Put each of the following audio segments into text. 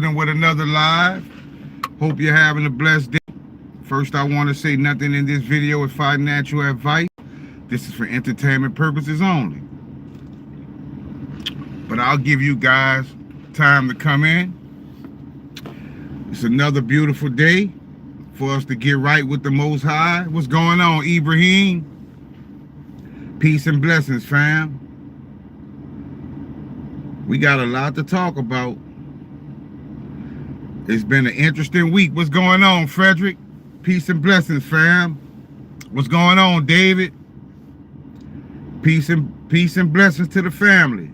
with another live. Hope you're having a blessed day. First, I want to say nothing in this video is financial advice. This is for entertainment purposes only. But I'll give you guys time to come in. It's another beautiful day for us to get right with the Most High. What's going on, Ibrahim? Peace and blessings, fam. We got a lot to talk about. It's been an interesting week. What's going on, Frederick? Peace and blessings, fam. What's going on, David? Peace and blessings to the family.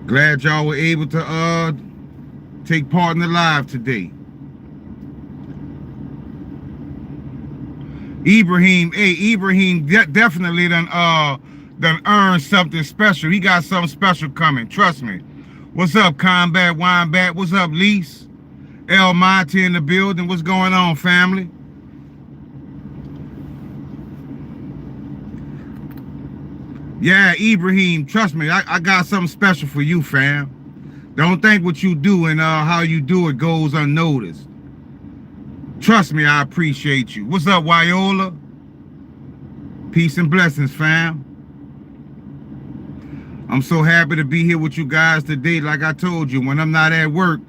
Glad y'all were able to take part in the live today. Ibrahim, Ibrahim definitely done earned something special. He got something special coming. Trust me. What's up, Combat Winebat? What's up, Lise? El Monte in the building. What's going on, family? Yeah, Ibrahim, trust me, I got something special for you, fam. Don't think what you do and how you do it goes unnoticed. Trust me, I appreciate you. What's up, Wyola? Peace and blessings, fam. I'm so happy to be here with you guys today. Like I told you, when I'm not at work,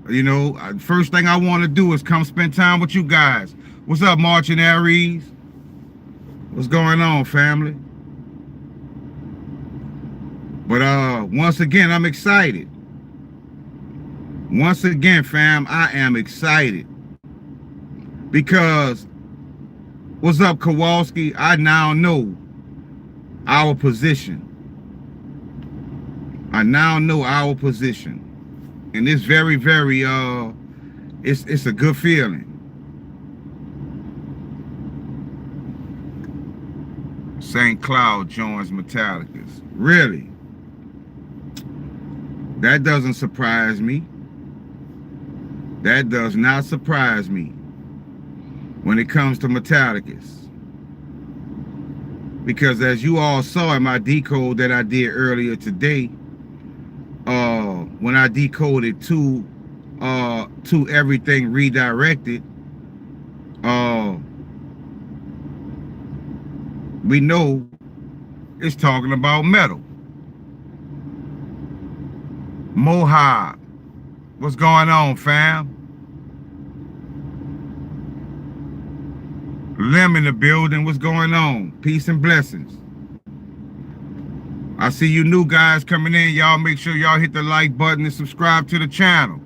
you know, first thing I want to do is come spend time with you guys. What's up, Marching Aries? What's going on, family? But once again, I'm excited. Once again, fam, I am excited. Because, what's up, Kowalski? I now know our position. I now know our position. And it's very, very, it's a good feeling. St. Cloud joins Metallicus. Really? That doesn't surprise me. That does not surprise me when it comes to Metallicus. Because as you all saw in my decode that I did earlier today, when I decoded to everything redirected, we know it's talking about metal. Mohawk, what's going on, fam? Lim in the building, what's going on? Peace and blessings. I see you new guys coming in. Y'all make sure y'all hit the like button and subscribe to the channel.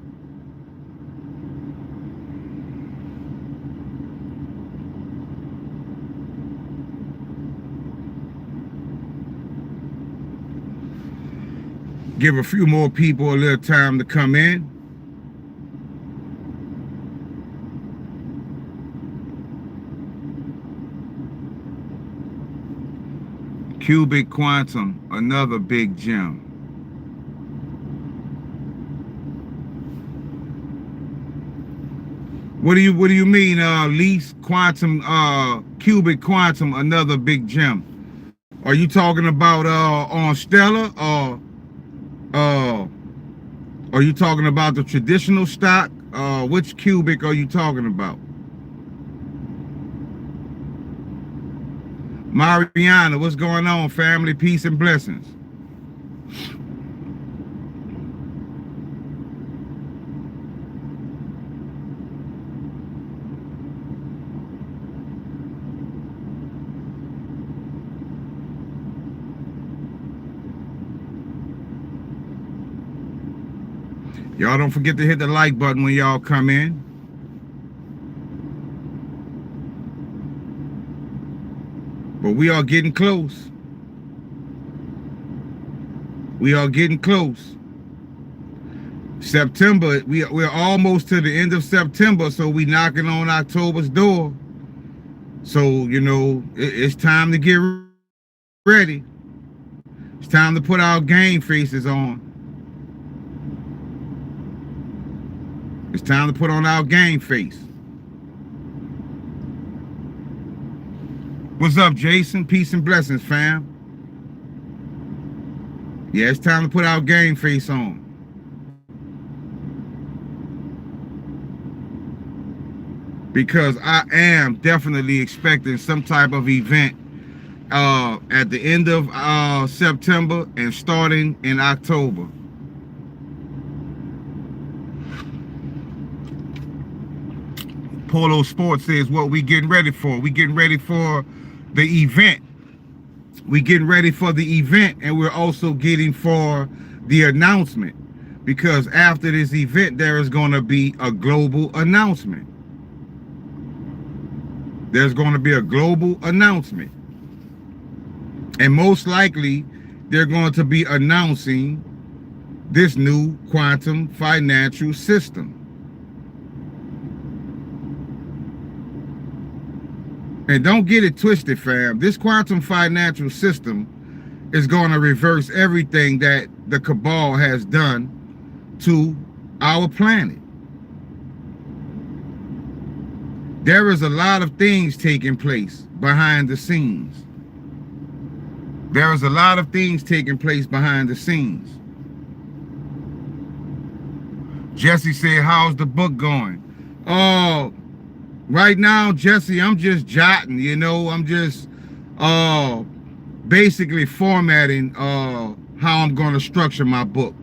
Give a few more people a little time to come in. Cubic Quantum, another big gem. What do you mean, Lise? Quantum, Cubic Quantum, another big gem. Are you talking about on Stellar, or are you talking about the traditional stock? Which cubic are you talking about? Mariana, what's going on, family? Peace and blessings. Y'all don't forget to hit the like button when y'all come in. But we are getting close. We are getting close. September, we're almost to the end of September, so we knocking on October's door. So, you know, it's time to get ready. It's time to put our game faces on. It's time to put on our game face. What's up, Jason? Peace and blessings, fam. Yeah, it's time to put our game face on. because I am definitely expecting some type of event at the end of September and starting in October. Polo Sports says what we getting ready for. We getting ready for the event. We getting ready for the event, and we're also getting for the announcement, because after this event there is going to be a global announcement. There's going to be a global announcement, and most likely they're going to be announcing this new quantum financial system. And don't get it twisted, fam. This quantum financial system is going to reverse everything that the cabal has done to our planet. There is a lot of things taking place behind the scenes. There is a lot of things taking place behind the scenes. Jesse said, how's the book going? Right now, Jesse, I'm just jotting, you know, I'm just basically formatting how I'm going to structure my book,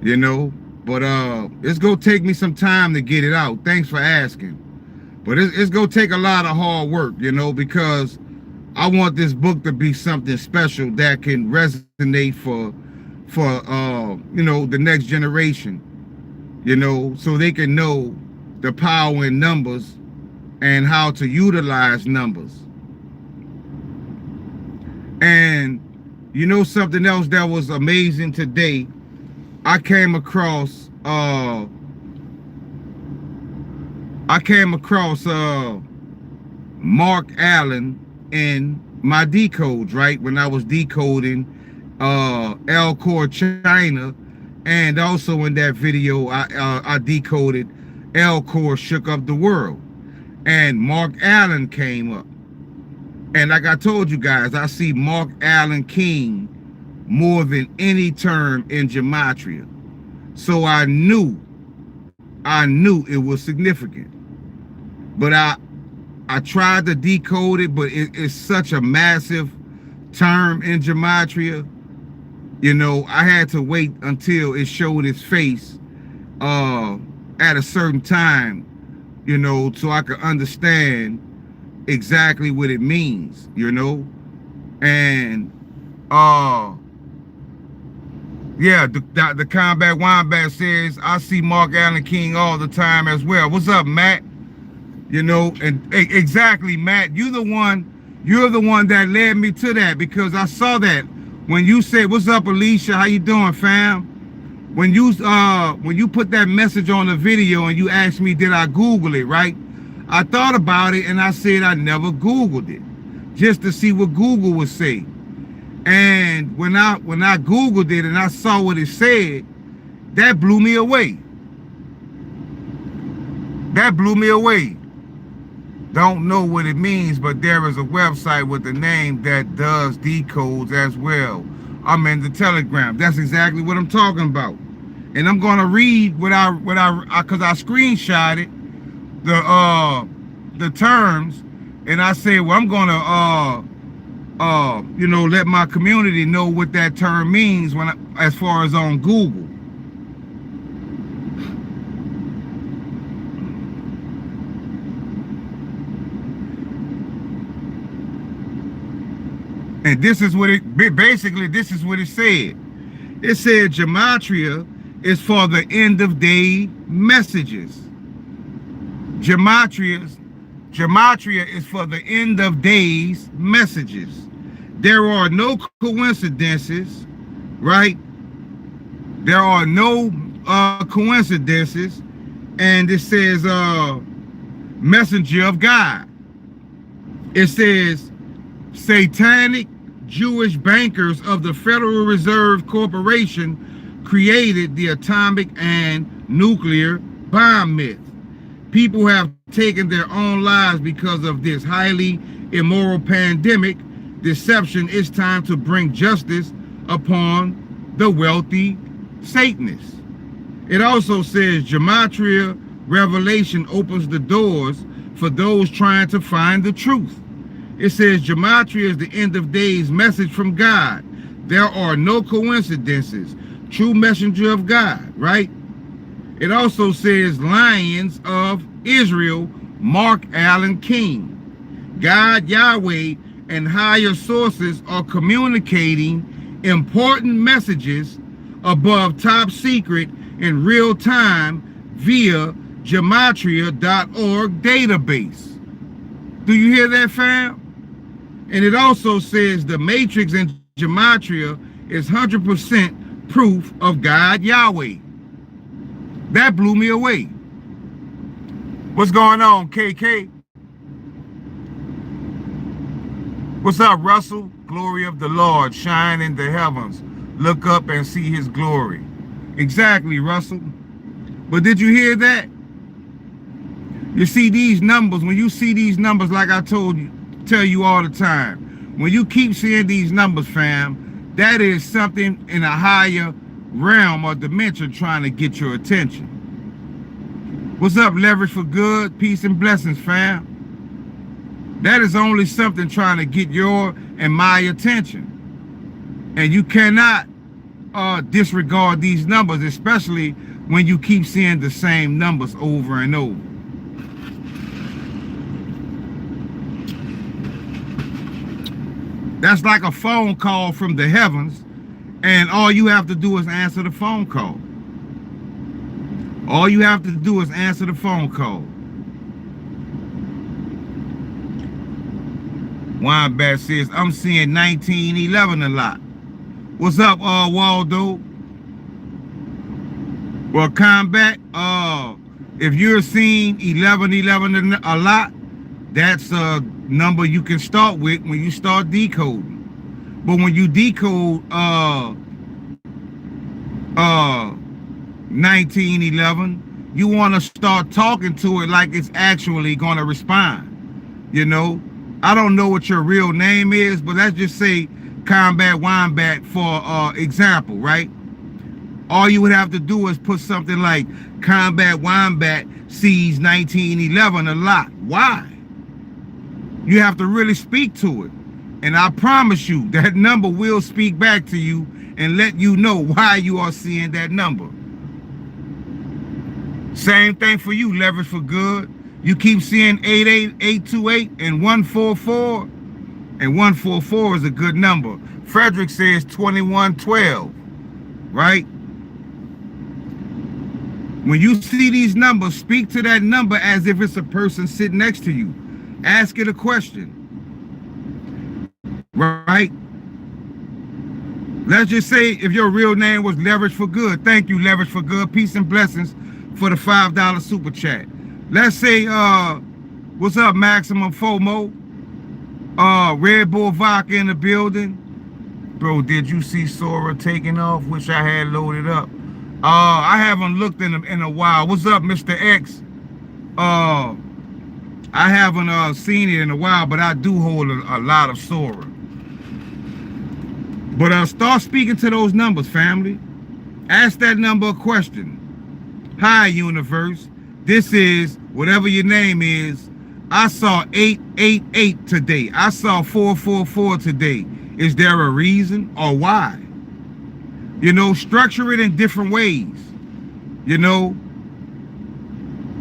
you know, but it's going to take me some time to get it out. Thanks for asking. But it's going to take a lot of hard work, you know, because I want this book to be something special that can resonate for you know, the next generation, you know, so they can know the power in numbers and how to utilize numbers. And you know something else that was amazing today? I came across Mark Allen in my decodes, right? When I was decoding Alcor China, and also in that video I decoded Alcor Shook Up the World, and Mark Allen came up. And like I told you guys, I see Mark Allen King more than any term in Gematria. So I knew it was significant. But I tried to decode it, but it's such a massive term in Gematria. You know, I had to wait until it showed its face at a certain time, you know, so I could understand exactly what it means, you know. And yeah, the Combat Wombat says, I see Mark Allen King all the time as well. What's up, Matt? You know, and exactly, Matt, you're the one that led me to that, because I saw that when you said, what's up, Alicia, how you doing, fam? When you put that message on the video and you asked me, did I Google it, right? I thought about it and I said I never Googled it, just to see what Google would say. And when I Googled it and I saw what it said, that blew me away. That blew me away. Don't know what it means, but there is a website with a name that does decodes as well. I'm in the Telegram. That's exactly what I'm talking about. And I'm gonna read because I screenshotted the terms, and I said, well, I'm gonna you know, let my community know what that term means as far as on Google. And this is what it said. It said Gematria is for the end of day messages. Gematria is for the end of days messages. There are no coincidences, right? There are no coincidences. And it says messenger of God. It says satanic Jewish bankers of the Federal Reserve Corporation created the atomic and nuclear bomb myth. People have taken their own lives because of this highly immoral pandemic deception. It's time to bring justice upon the wealthy Satanists. It also says Gematria revelation opens the doors for those trying to find the truth. It says Gematria is the end of days message from God. There are no coincidences. True messenger of God, right? It also says Lions of Israel, Mark Allen King. God, Yahweh, and higher sources are communicating important messages above top secret in real time via Gematria.org database. Do you hear that, fam? And it also says the matrix in Gematria is 100% proof of God, Yahweh. That blew me away. What's going on, KK? What's up, Russell? Glory of the Lord, shine in the heavens. Look up and see his glory. Exactly, Russell. But did you hear that? You see these numbers, when you see these numbers, like I tell you all the time, when you keep seeing these numbers, fam, that is something in a higher realm or dimension trying to get your attention. What's up, Leverage for Good? Peace and blessings, fam. That is only something trying to get your and my attention. And you cannot disregard these numbers, especially when you keep seeing the same numbers over and over. That's like a phone call from the heavens, and all you have to do is answer the phone call. All you have to do is answer the phone call. Weinbat says, I'm seeing 1911 a lot. What's up, Waldo? Well, Combat, if you're seeing 1111 a lot, that's a number you can start with when you start decoding. But when you decode 1911, you want to start talking to it like it's actually going to respond. You know, I don't know what your real name is, but let's just say Combat Wombat for example, right? All you would have to do is put something like Combat Wombat sees 1911 a lot. Why? You have to really speak to it. And I promise you that number will speak back to you and let you know why you are seeing that number. Same thing for you, Leverage for Good. You keep seeing 88828 and 144. And 144 is a good number. Frederick says 2112, right? When you see these numbers, speak to that number as if it's a person sitting next to you. Ask it a question, right? Let's just say if your real name was Leverage for Good. Thank you, Leverage for Good. Peace and blessings for the $5 super chat. Let's say, what's up, Maximum FOMO? Red Bull Vodka in the building. Bro, did you see Sora taking off? Wish I had loaded up. I haven't looked in a while. What's up, Mr. X? I haven't seen it in a while, but I do hold a lot of Sora. But start speaking to those numbers, family. Ask that number a question. Hi, universe. This is whatever your name is. I saw 888 today. I saw 444 today. Is there a reason or why? You know, structure it in different ways. You know,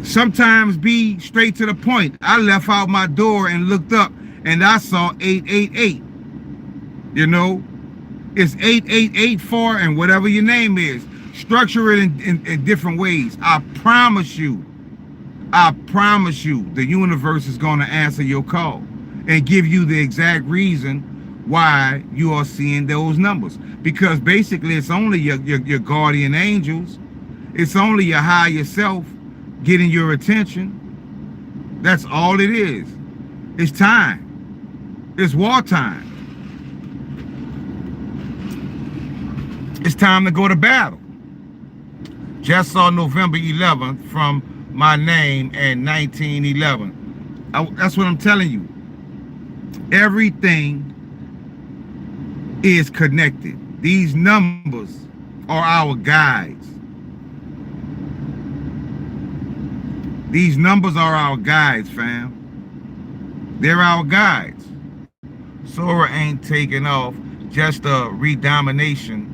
sometimes be straight to the point. I left out my door and looked up and I saw 888. You know, it's 8884 and whatever your name is. Structure it in different ways. I promise you, the universe is going to answer your call and give you the exact reason why you are seeing those numbers. Because basically it's only your guardian angels. It's only your higher self getting your attention. That's all it is. It's time. It's wartime. It's time to go to battle. Just saw November 11th from my name and 1911. That's what I'm telling you. Everything is connected. These numbers are our guides. These numbers are our guides, fam. They're our guides. Sora ain't taking off, just a redomination.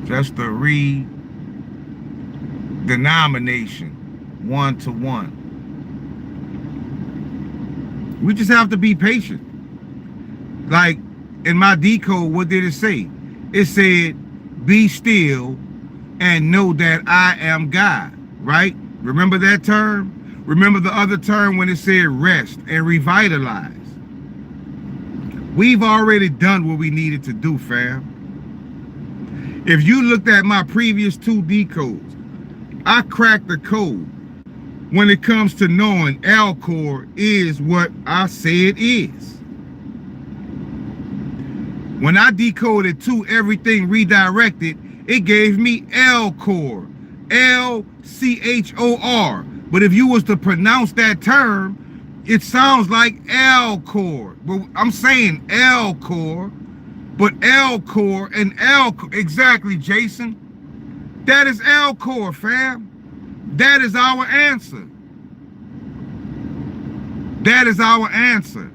Just a redenomination, 1 to 1. We just have to be patient. Like in my decode, what did it say? It said, be still and know that I am God, right? Remember that term? Remember the other term when it said rest and revitalize? We've already done what we needed to do, fam. If you looked at my previous 2 decodes, I cracked the code when it comes to knowing Alcor is what I say it is. When I decoded 2, everything redirected, it gave me Alcor, L-C-H-O-R. But if you was to pronounce that term, it sounds like Alcor. But I'm saying Alcor, but Alcor and Alcor, exactly, Jason. That is Alcor, fam. That is our answer. That is our answer.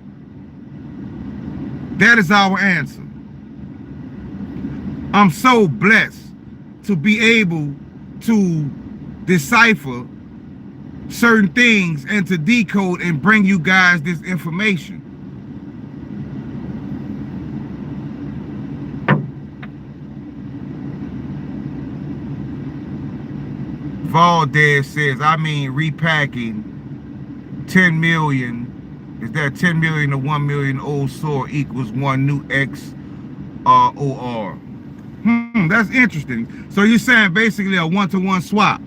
That is our answer. I'm so blessed to be able to decipher certain things and to decode and bring you guys this information. Valdez says, I mean repacking 10 million. Is that 10 million to 1 million old SOR equals 1 new XOR? That's interesting. So you're saying basically a 1-to-1 swap.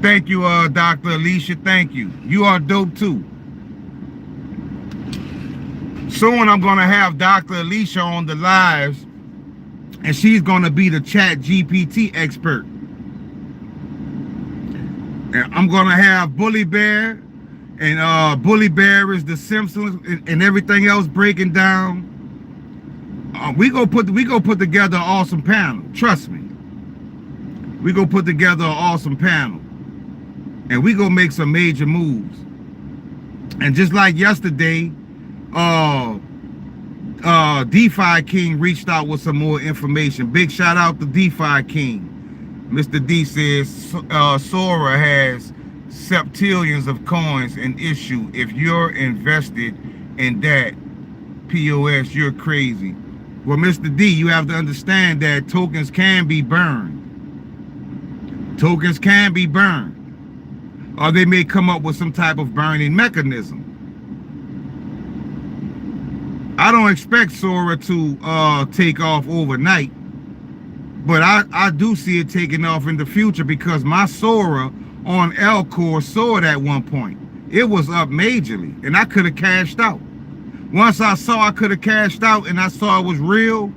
Thank you, Dr. Alicia. Thank you. You are dope too. Soon I'm gonna have Dr. Alicia on the lives, and she's gonna be the Chat GPT expert. And I'm gonna have Bully Bear, and Bully Bear is the Simpsons and everything else breaking down. We go put together an awesome panel. Trust me. We go put together an awesome panel, and we go make some major moves. And just like yesterday, DeFi King reached out with some more information. Big shout out to DeFi King. Mr. D says Sora has septillions of coins in issue. If you're invested in that POS, you're crazy. Well, Mr. D, you have to understand that tokens can be burned. Tokens can be burned. Or they may come up with some type of burning mechanism. I don't expect Sora to take off overnight, but I do see it taking off in the future because my Sora on Alcor soared at one point. It was up majorly, and I could have cashed out. Once I saw I could have cashed out and I saw it was real,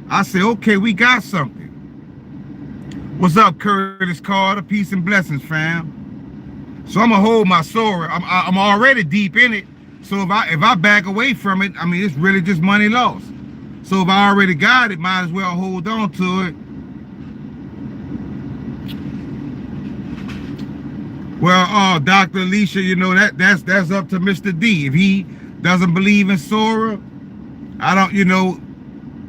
I said, okay, we got something. What's up, Curtis Carter? Peace and blessings, fam. So I'm gonna hold my Sora. I'm already deep in it. So if I back away from it, I mean, it's really just money lost. So if I already got it, might as well hold on to it. Well, Dr. Alicia, you know, that's up to Mr. D. If he doesn't believe in Sora, I don't, you know,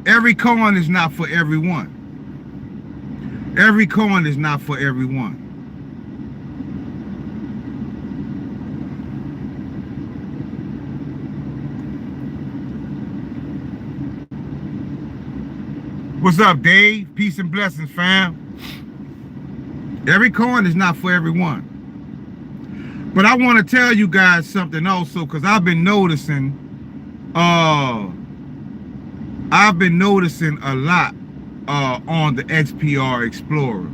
every coin is not for everyone. Every coin is not for everyone. What's up, Dave? Peace and blessings, fam. Every coin is not for everyone. But I want to tell you guys something also, because I've been noticing a lot on the XPR Explorer.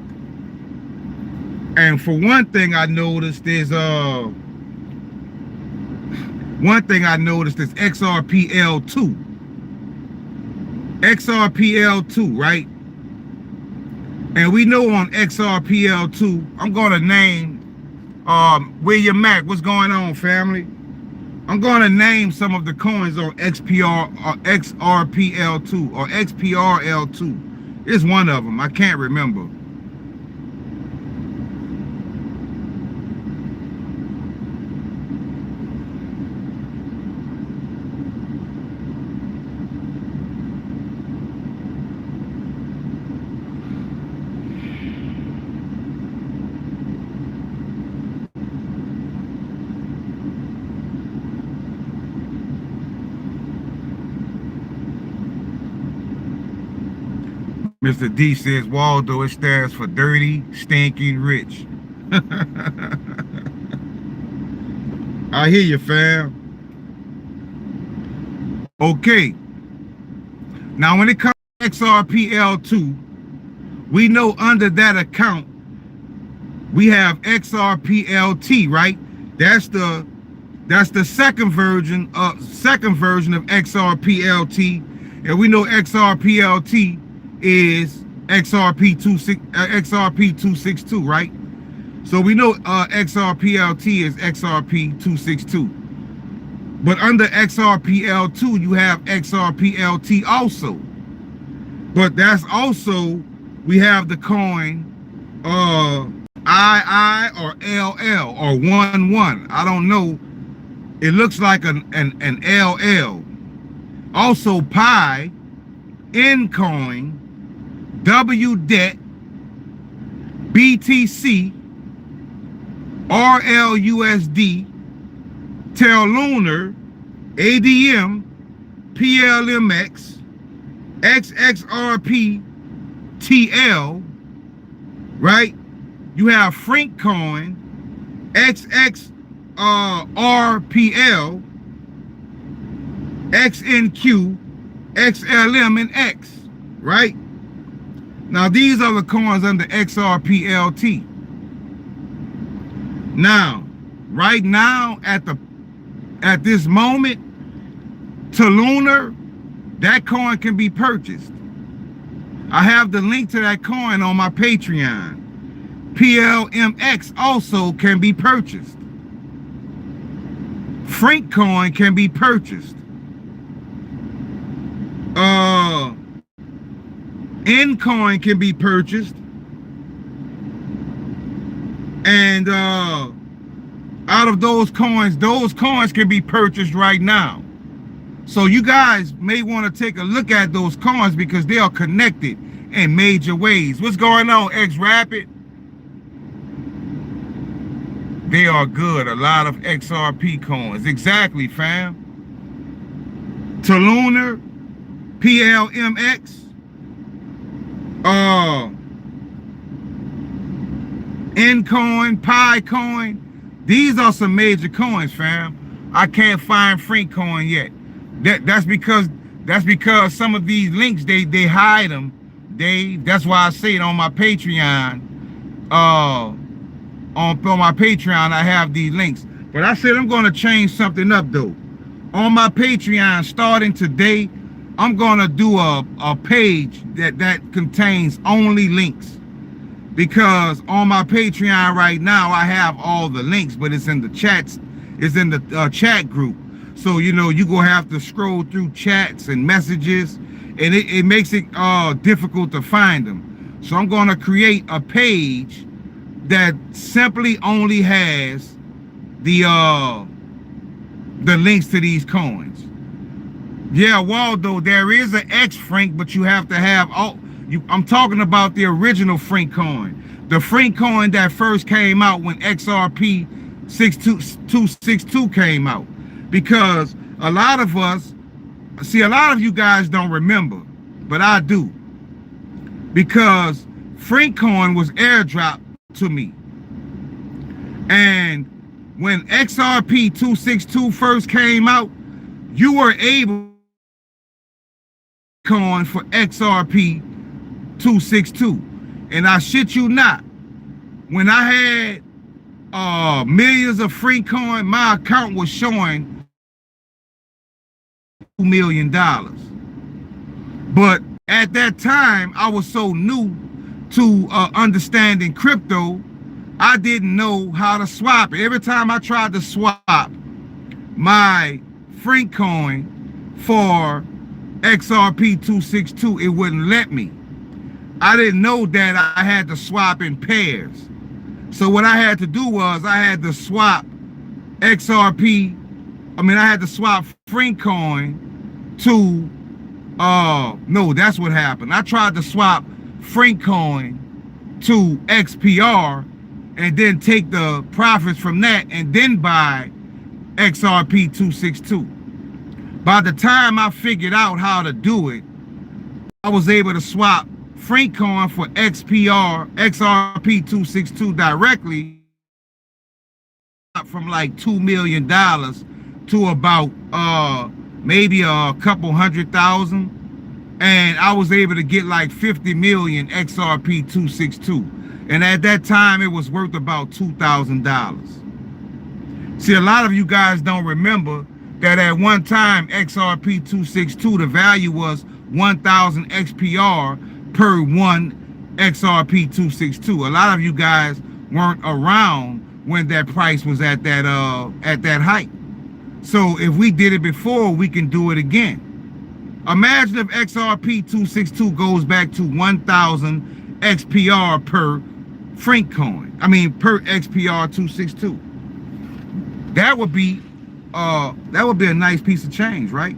And for one thing I noticed is XRPL2. XRPL2, right? And we know on XRPL2, I'm going to name William Mack. What's going on, family? I'm going to name some of the coins on XRPL2 or XPRL2. It's one of them. I can't remember. Mr. D says, Waldo, it stands for dirty, stinking rich. I hear you, fam. Okay. Now, when it comes to XRPL2, we know under that account, we have XRPLT, right? That's the second version of XRPLT, and we know XRPLT is XRP262, right? So we know XRPLT is XRP262. But under XRPL2, you have XRPLT also. But that's also, we have the coin II or LL or 11. I don't know. It looks like an LL. Also Pi, Ncoin, WDET, BTC, RLUSD, Terlunar, ADM, PLMX, XXRP, TL, right? You have Frankcoin, XXRPL, XNQ, XLM, and X, right? Now these are the coins under XRPLT. Now, right now at this moment, Terlunar, that coin can be purchased. I have the link to that coin on my Patreon. PLMX also can be purchased. Frankcoin can be purchased. Ncoin can be purchased. And out of those coins can be purchased right now. So you guys may want to take a look at those coins because they are connected in major ways. What's going on, X-Rapid? They are good. A lot of XRP coins. Exactly, fam. Terlunar, PLMX, Ncoin, Pi coin. These are some major coins, fam. I can't find Frankcoin yet. That's because some of these links they hide them. That's why I say it on my Patreon. On my Patreon I have these links. But I said I'm going to change something up though. On my Patreon, starting today, I'm going to do a page that contains only links. Because on my Patreon right now I have all the links, but it's in the chats, it's in the chat group. So you know you're gonna have to scroll through chats and messages, and it makes it difficult to find them. So I'm gonna create a page that simply only has the links to these coins. Yeah, Waldo, there is an X Frank, but you have to have all. I'm talking about the original Frankcoin. The Frankcoin that first came out when XRP 262 came out. Because a lot of us, see, a lot of you guys don't remember, but I do. Because Frankcoin was airdropped to me. And when XRP 262 first came out, you were able coin for XRP 262, and I shit you not, when I had millions of Frankcoin, my account was showing $2 million. But at that time, I was so new to understanding crypto, I didn't know how to swap it. Every time I tried to swap my Frankcoin for XRP 262, it wouldn't let me. I didn't know that I had to swap in pairs. So what I had to do was I had to swap I had to swap Frankcoin to, no, that's what happened. I tried to swap Frankcoin to XPR and then take the profits from that and then buy XRP 262. By the time I figured out how to do it, I was able to swap Frankcoin for XRP 262 directly from like $2 million to about maybe a couple 100,000. And I was able to get like 50 million XRP 262. And at that time, it was worth about $2,000. See, a lot of you guys don't remember that at one time, XRP 262, the value was 1,000 XPR per one XRP 262. A lot of you guys weren't around when that price was at that height. So if we did it before, we can do it again. Imagine if XRP 262 goes back to 1,000 XPR per Frankcoin. I mean, per XPR 262. That would be a nice piece of change, right?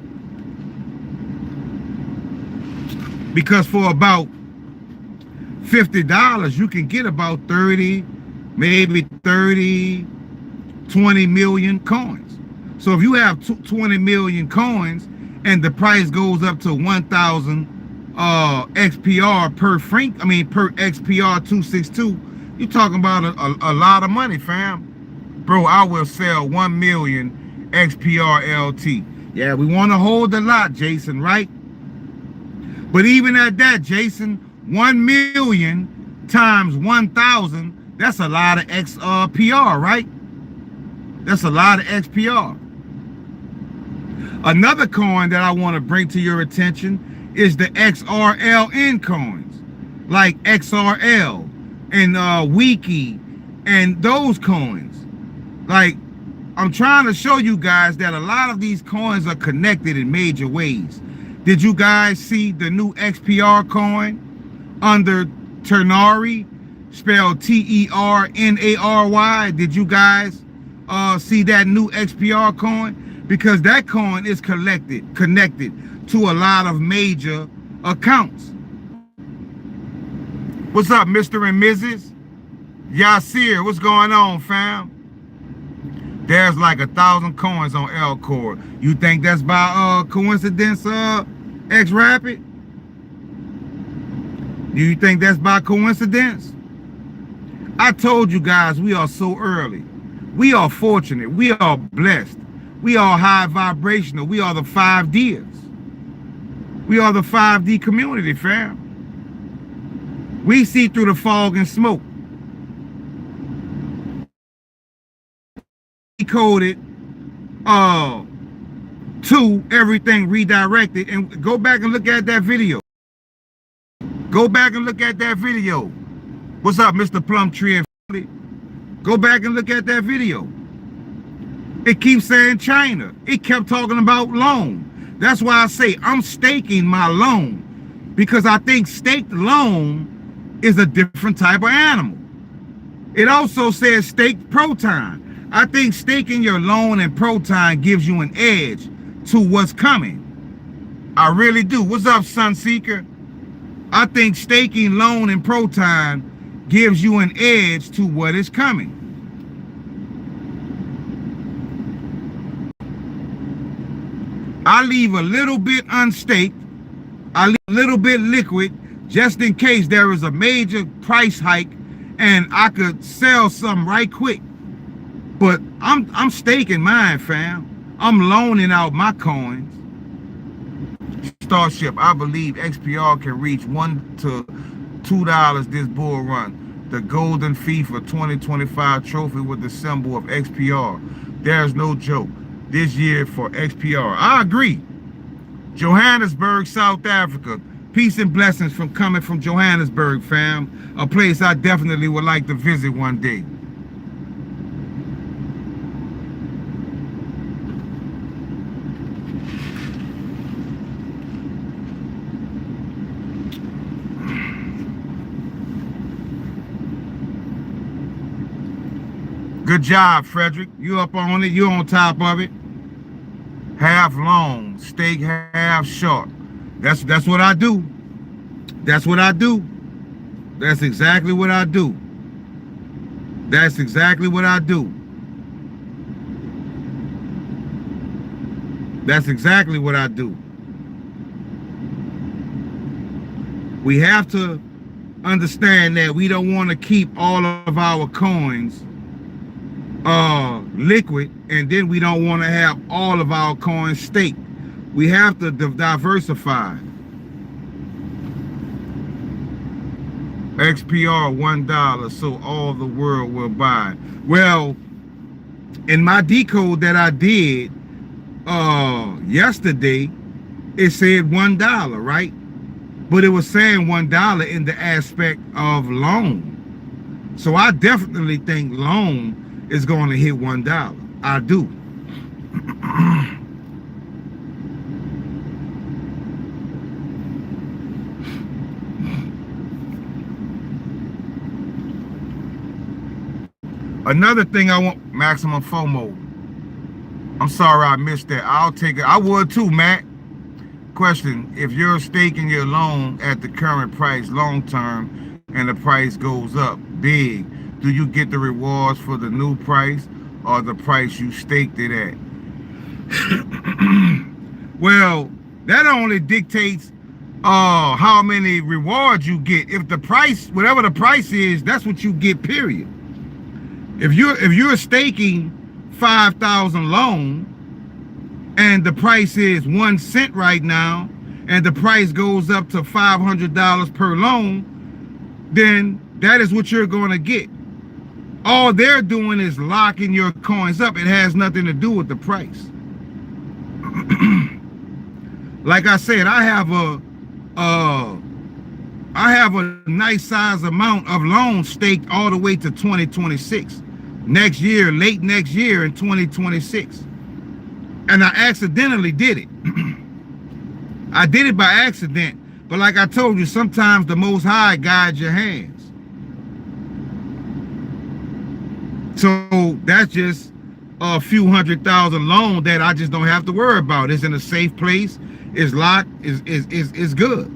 Because for about $50, you can get about 30, maybe 30, 20 million coins. So if you have 20 million coins, and the price goes up to 1,000 XPR per per XPR 262, you're talking about a lot of money, fam. Bro, I will sell 1 million XPR LT. Yeah, we want to hold the lot, Jason, right? But even at that, Jason, 1 million times 1,000, that's a lot of XPR, right? That's a lot of XPR. Another coin that I want to bring to your attention is the XRLN coins, like XRL and Wiki and those coins. Like, I'm trying to show you guys that a lot of these coins are connected in major ways. Did you guys see the new XPR coin under Turnari, spelled Ternary? Did you guys see that new XPR coin? Because that coin is connected to a lot of major accounts. What's up, Mr. and Mrs.? Yasir, what's going on, fam? There's like 1,000 coins on L-Core. You think that's by coincidence, X-Rapid? Do you think that's by coincidence? I told you guys we are so early. We are fortunate. We are blessed. We are high vibrational. We are the 5Ders. We are the 5D community, fam. We see through the fog and smoke. Decoded to everything redirected. And go back and look at that video. Go back and look at that video. What's up, Mr. Plumtree? Go back and look at that video. It keeps saying China. It kept talking about loan. That's why I say I'm staking my loan, because I think staked loan is a different type of animal. It also says staked proton. I think staking your loan and proton gives you an edge to what's coming. I really do. What's up, Sunseeker? I think staking loan and proton gives you an edge to what is coming. I leave a little bit unstaked, I leave a little bit liquid, just in case there is a major price hike and I could sell some right quick. But I'm staking mine, fam. I'm loaning out my coins. Starship, I believe XPR can reach $1 to $2 this bull run. The golden FIFA 2025 trophy with the symbol of XPR. There's no joke this year for XPR. I agree. Johannesburg, South Africa. Peace and blessings from coming from Johannesburg, fam. A place I definitely would like to visit one day. Good job, Frederick. You up on it. You on top of it. Half long, stake half short. That's what I do. That's what I do. That's exactly what I do. That's exactly what I do. That's exactly what I do. We have to understand that we don't want to keep all of our coins liquid, and then we don't want to have all of our coins staked. We have to diversify. XPR $1, so all the world will buy. Well, in my decode that I did yesterday, it said $1, right? But it was saying $1 in the aspect of loan. So I definitely think loan is going to hit $1. I do. Another thing I want, maximum FOMO. I'm sorry I missed that. I'll take it. I would too, Matt. Question, if you're staking your loan at the current price long term and the price goes up big, do you get the rewards for the new price or the price you staked it at? Well, that only dictates how many rewards you get. If the price, whatever the price is, that's what you get, period. If you're staking 5,000 loan and the price is 1 cent right now, and the price goes up to $500 per loan, then that is what you're going to get. All they're doing is locking your coins up. It has nothing to do with the price. Like I said, I have a nice size amount of loans staked all the way to 2026. Next year, late next year in 2026. And I accidentally did it. I did it by accident. But like I told you, sometimes the Most High guides your hands. So that's just a few 100,000 loan that I just don't have to worry about. It's in a safe place. It's locked. It's good.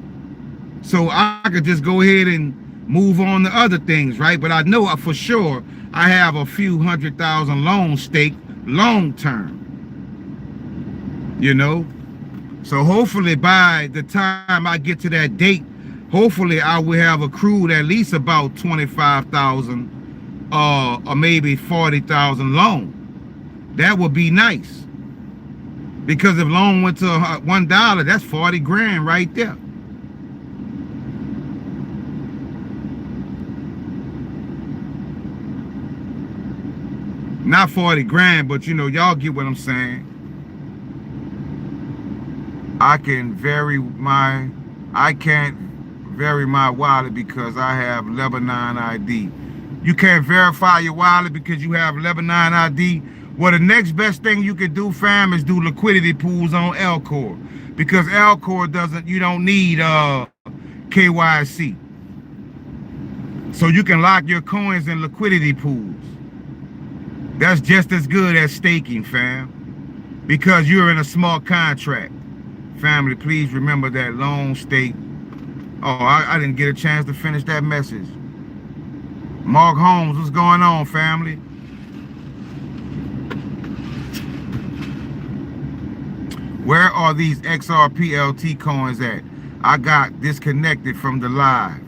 So I could just go ahead and move on to other things, right? But I know for sure I have a few 100,000 loans staked long term. You know? So hopefully by the time I get to that date, hopefully I will have accrued at least about 25,000 or maybe 40,000 loan. That would be nice. Because if loan went to $1, that's 40 grand right there. Not 40 grand, but you know, y'all get what I'm saying. I can't vary my wallet because I have Lebanon ID. You can't verify your wallet because you have Lebanon ID. Well, the next best thing you can do, fam, is do liquidity pools on Elcor, because Elcor you don't need KYC. So you can lock your coins in liquidity pools. That's just as good as staking, fam, because you're in a small contract. Family, please remember that long stake. Oh, I didn't get a chance to finish that message. Mark Holmes, what's going on, family? Where are these XRPLT coins at? I got disconnected from the live.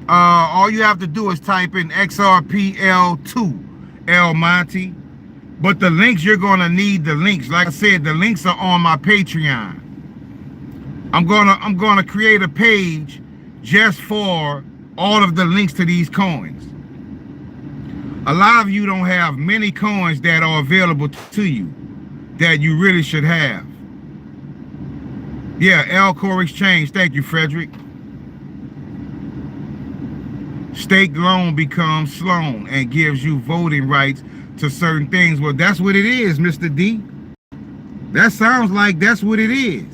All you have to do is type in XRPL2, El Monte. But the links, you're gonna need the links. Like I said, the links are on my Patreon. I'm gonna create a page just for all of the links to these coins. A lot of you don't have many coins that are available to you that you really should have. Yeah, Elcor Exchange. Thank you, Frederick. Staked loan becomes Sloan and gives you voting rights to certain things. Well, that's what it is, Mr. D. That sounds like that's what it is.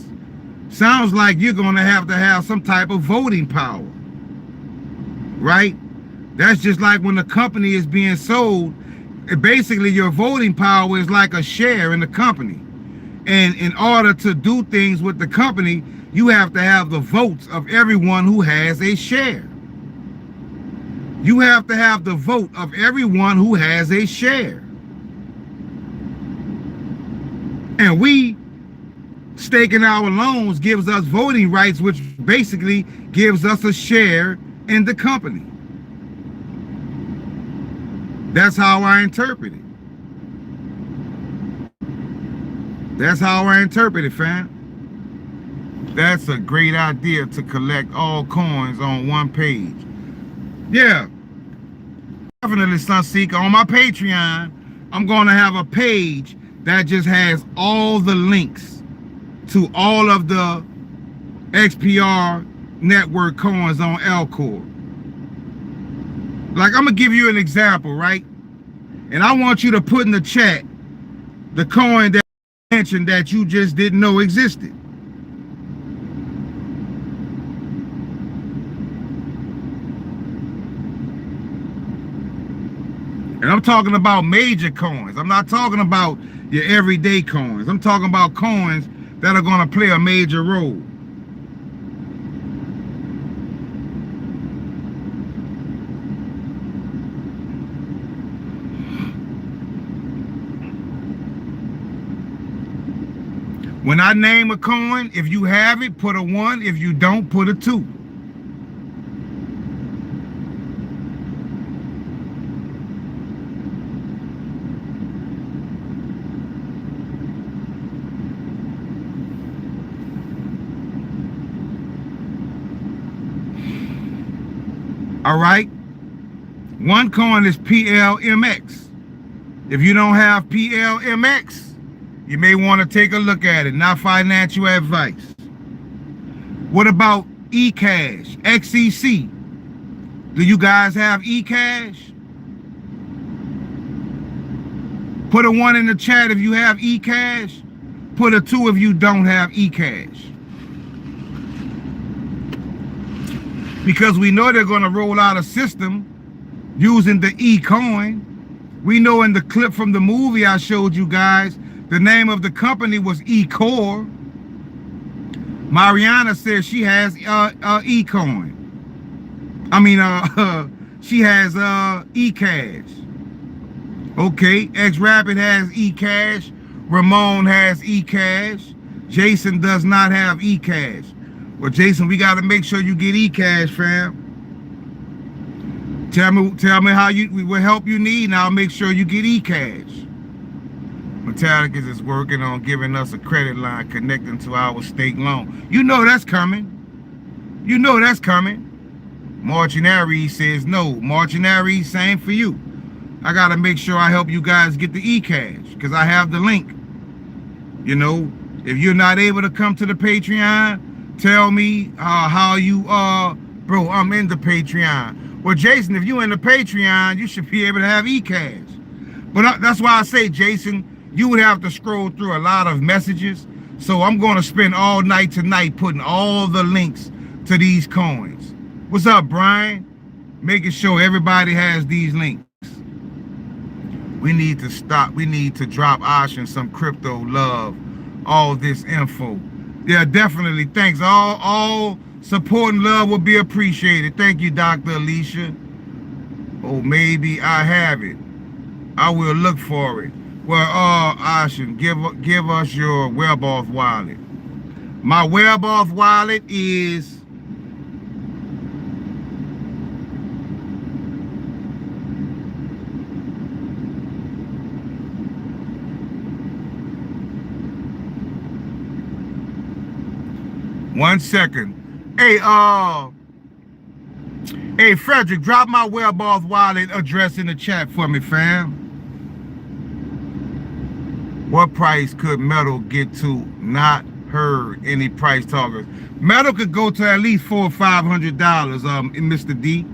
Sounds like you're going to have some type of voting power, right? That's just like when the company is being sold. Basically, your voting power is like a share in the company. And in order to do things with the company, you have to have the votes of everyone who has a share. You have to have the vote of everyone who has a share. And we Staking our loans gives us voting rights, which basically gives us a share in the company. That's how I interpret it. That's how I interpret it, fam. That's a great idea to collect all coins on one page. Yeah, definitely, Sunseeker. On my Patreon, I'm going to have a page that just has all the links to all of the XPR network coins on Alcor. Like, I'm going to give you an example, right? And I want you to put in the chat the coin that I mentioned that you just didn't know existed. And I'm talking about major coins. I'm not talking about your everyday coins. I'm talking about coins that are going to play a major role. When I name a coin, if you have it, put a 1. If you don't, put a 2. All right? One coin is PLMX. If you don't have PLMX, you may want to take a look at it. Not financial advice. What about eCash, XCC? Do you guys have eCash? Put a 1 in the chat if you have eCash. Put a 2 if you don't have eCash. Because we know they're going to roll out a system using the eCoin. We know in the clip from the movie I showed you guys, the name of the company was eCore. Mariana says she has eCoin. I mean, she has eCash. Okay, X-Rapid has eCash. Ramon has eCash. Jason does not have eCash. Well, Jason, we got to make sure you get eCash, fam. Tell me how we will help you need, and I'll make sure you get eCash. Metallicus is working on giving us a credit line connecting to our stake loan. You know that's coming. You know that's coming. Marginary says no. Marginary, same for you. I got to make sure I help you guys get the eCash because I have the link. You know, if you're not able to come to the Patreon, tell me how you bro, I'm in the Patreon. Well, Jason, if you're in the Patreon, you should be able to have eCash. But that's why I say, Jason, you would have to scroll through a lot of messages. So I'm going to spend all night tonight putting all the links to these coins. What's up, Brian? Making sure everybody has these links. We need to stop. We need to drop Ocean some crypto love. All this info. Yeah, definitely. Thanks. All support and love will be appreciated. Thank you, Dr. Alicia. Oh, maybe I have it. I will look for it. Well, Ocean, give us your WebAuth wallet. My WebAuth wallet is one second. Hey, Frederick, drop my WebAuth wallet address in the chat for me, fam. What price could metal get to? Not heard any price talkers. Metal could go to at least $400 or $500, Mr. D.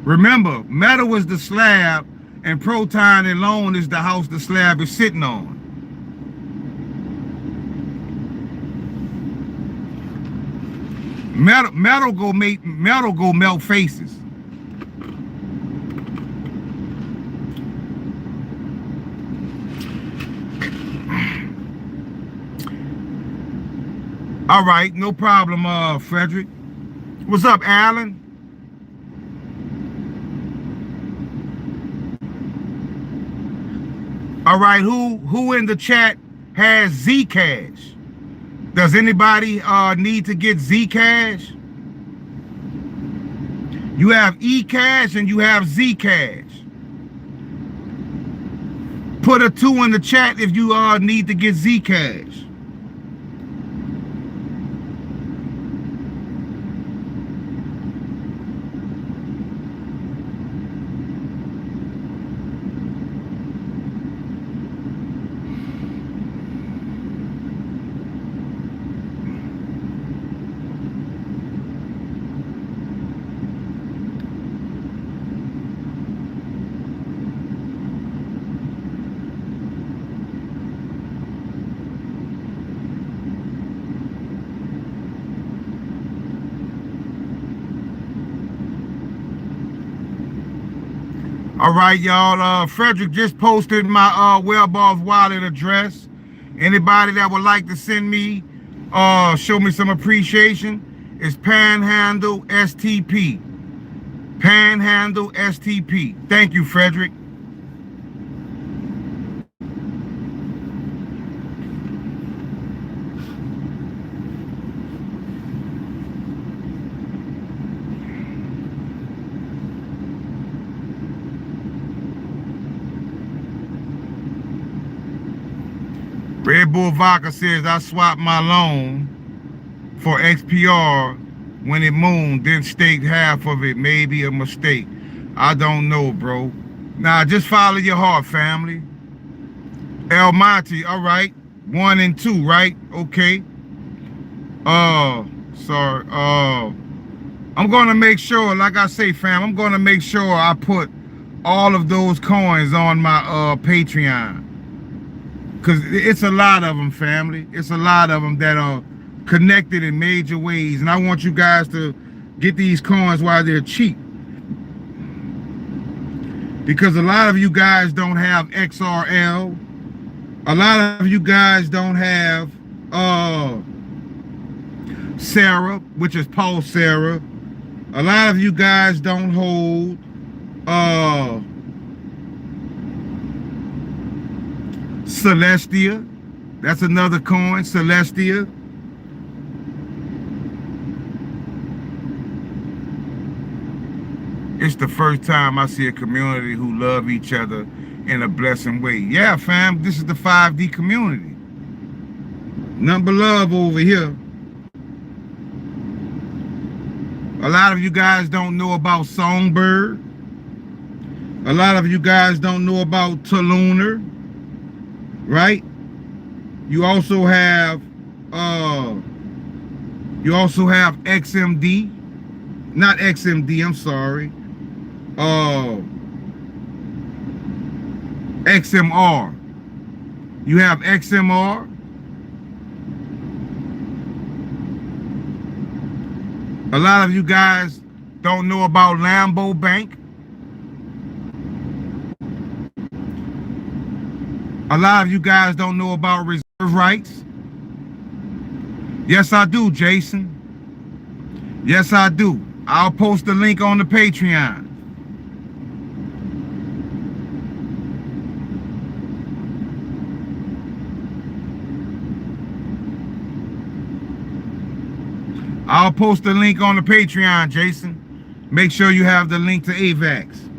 Remember, metal was the slab, and Proton and Loan is the house the slab is sitting on. Metal go melt faces. All right, no problem, Frederick. What's up, Alan? All right, who in the chat has Zcash? Does anybody need to get Zcash? You have eCash and you have Zcash. Put a 2 in the chat if you need to get Zcash. All right, y'all. Frederick just posted my Wellboss wallet address. Anybody that would like to send me, show me some appreciation, is Panhandle STP. Panhandle STP. Thank you, Frederick. Red Bull Vodka says I swapped my loan for XPR when it mooned, then staked half of it. Maybe a mistake. I don't know, bro. Nah, just follow your heart, family. El Monte, all right. 1 and 2, right? Okay. Sorry. I'm gonna make sure, like I say, fam, I'm gonna make sure I put all of those coins on my Patreon. Because it's a lot of them, family. It's a lot of them that are connected in major ways. And I want you guys to get these coins while they're cheap. Because a lot of you guys don't have XRL. A lot of you guys don't have Sarah, which is Paul Sarah. A lot of you guys don't hold Celestia. That's another coin, Celestia. It's the first time I see a community who love each other in a blessing way. Yeah, fam, this is the 5D community. Nothing but love over here. A lot of you guys don't know about Songbird. A lot of you guys don't know about Tulunar, right? You also have XMD, not XMD, I'm sorry. XMR. You have XMR. A lot of you guys don't know about Lambo Bank. A lot of you guys don't know about reserve rights. Yes, I do, Jason. Yes, I do. I'll post the link on the Patreon. I'll post the link on the Patreon, Jason. Make sure you have the link to AVAX.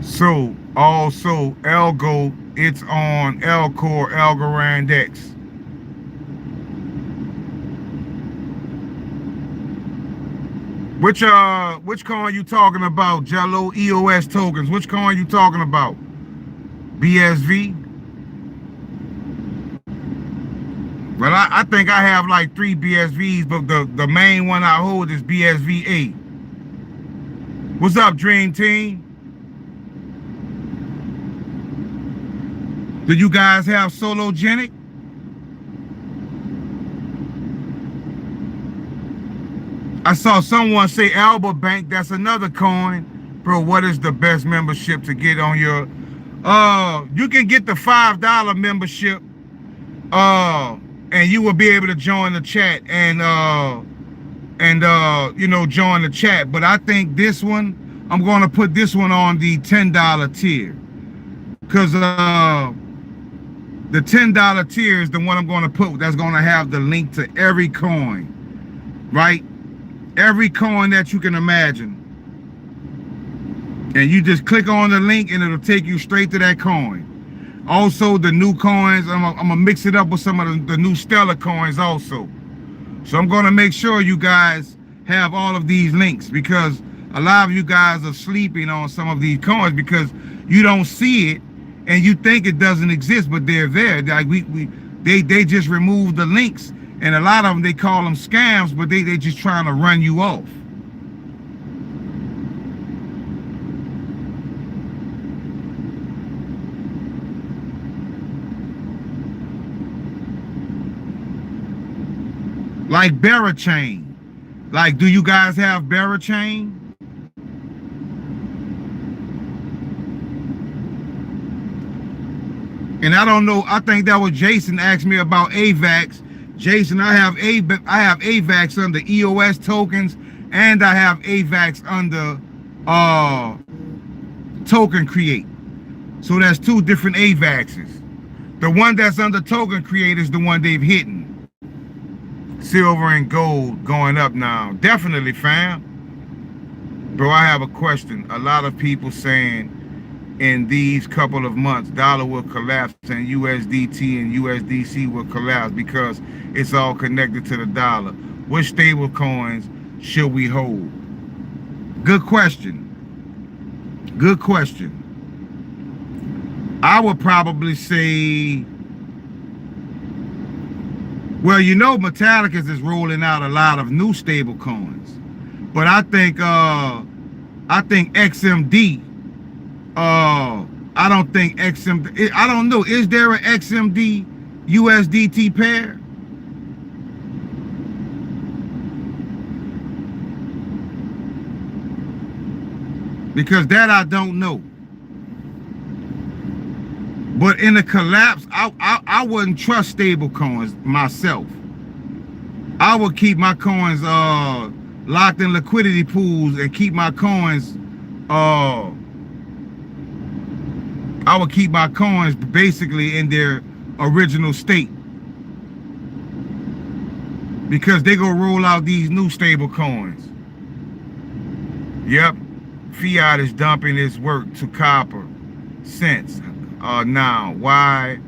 So, also, Algo, it's on Elcor Algorand X. Which coin you talking about, Jello? EOS tokens. Which coin you talking about? BSV? Well, I think I have like 3 BSVs, but the main one I hold is BSV8. What's up, Dream Team? Do you guys have Sologenic? I saw someone say Alba Bank. That's another coin. Bro, what is the best membership to get on your... you can get the $5 membership. And you will be able to join the chat and you know, join the chat. But I think this one, I'm going to put this one on the $10 tier. Because the $10 tier is the one I'm going to put that's going to have the link to every coin, right? Every coin that you can imagine. And you just click on the link and it'll take you straight to that coin. Also, the new coins, I'm going to mix it up with some of the new Stellar coins also. So I'm going to make sure you guys have all of these links, because a lot of you guys are sleeping on some of these coins because you don't see it and you think it doesn't exist, but they're there. Like they just removed the links, and a lot of them, they call them scams, but they just trying to run you off. Like Barachain. Like, do you guys have Barachain? And I don't know, I think that was Jason asked me about AVAX. Jason, I have AVAX under EOS tokens, and I have AVAX under Token Create. So that's two different AVAXs. The one that's under Token Create is the one they've hidden. Silver and gold going up now. Definitely, fam. Bro, I have a question. A lot of people saying in these couple of months, dollar will collapse and USDT and USDC will collapse because it's all connected to the dollar. Which stable coins should we hold? Good question. Good question. I would probably say, well, you know, Metallica is rolling out a lot of new stable coins, but I think XMD. I don't think XMD. I don't know. Is there an XMD USDT pair? Because that I don't know. But in the collapse, I wouldn't trust stable coins myself. I would keep my coins locked in liquidity pools and keep my coins I would keep my coins basically in their original state, because they gonna roll out these new stable coins. Yep, fiat is dumping its work to copper cents. Now, why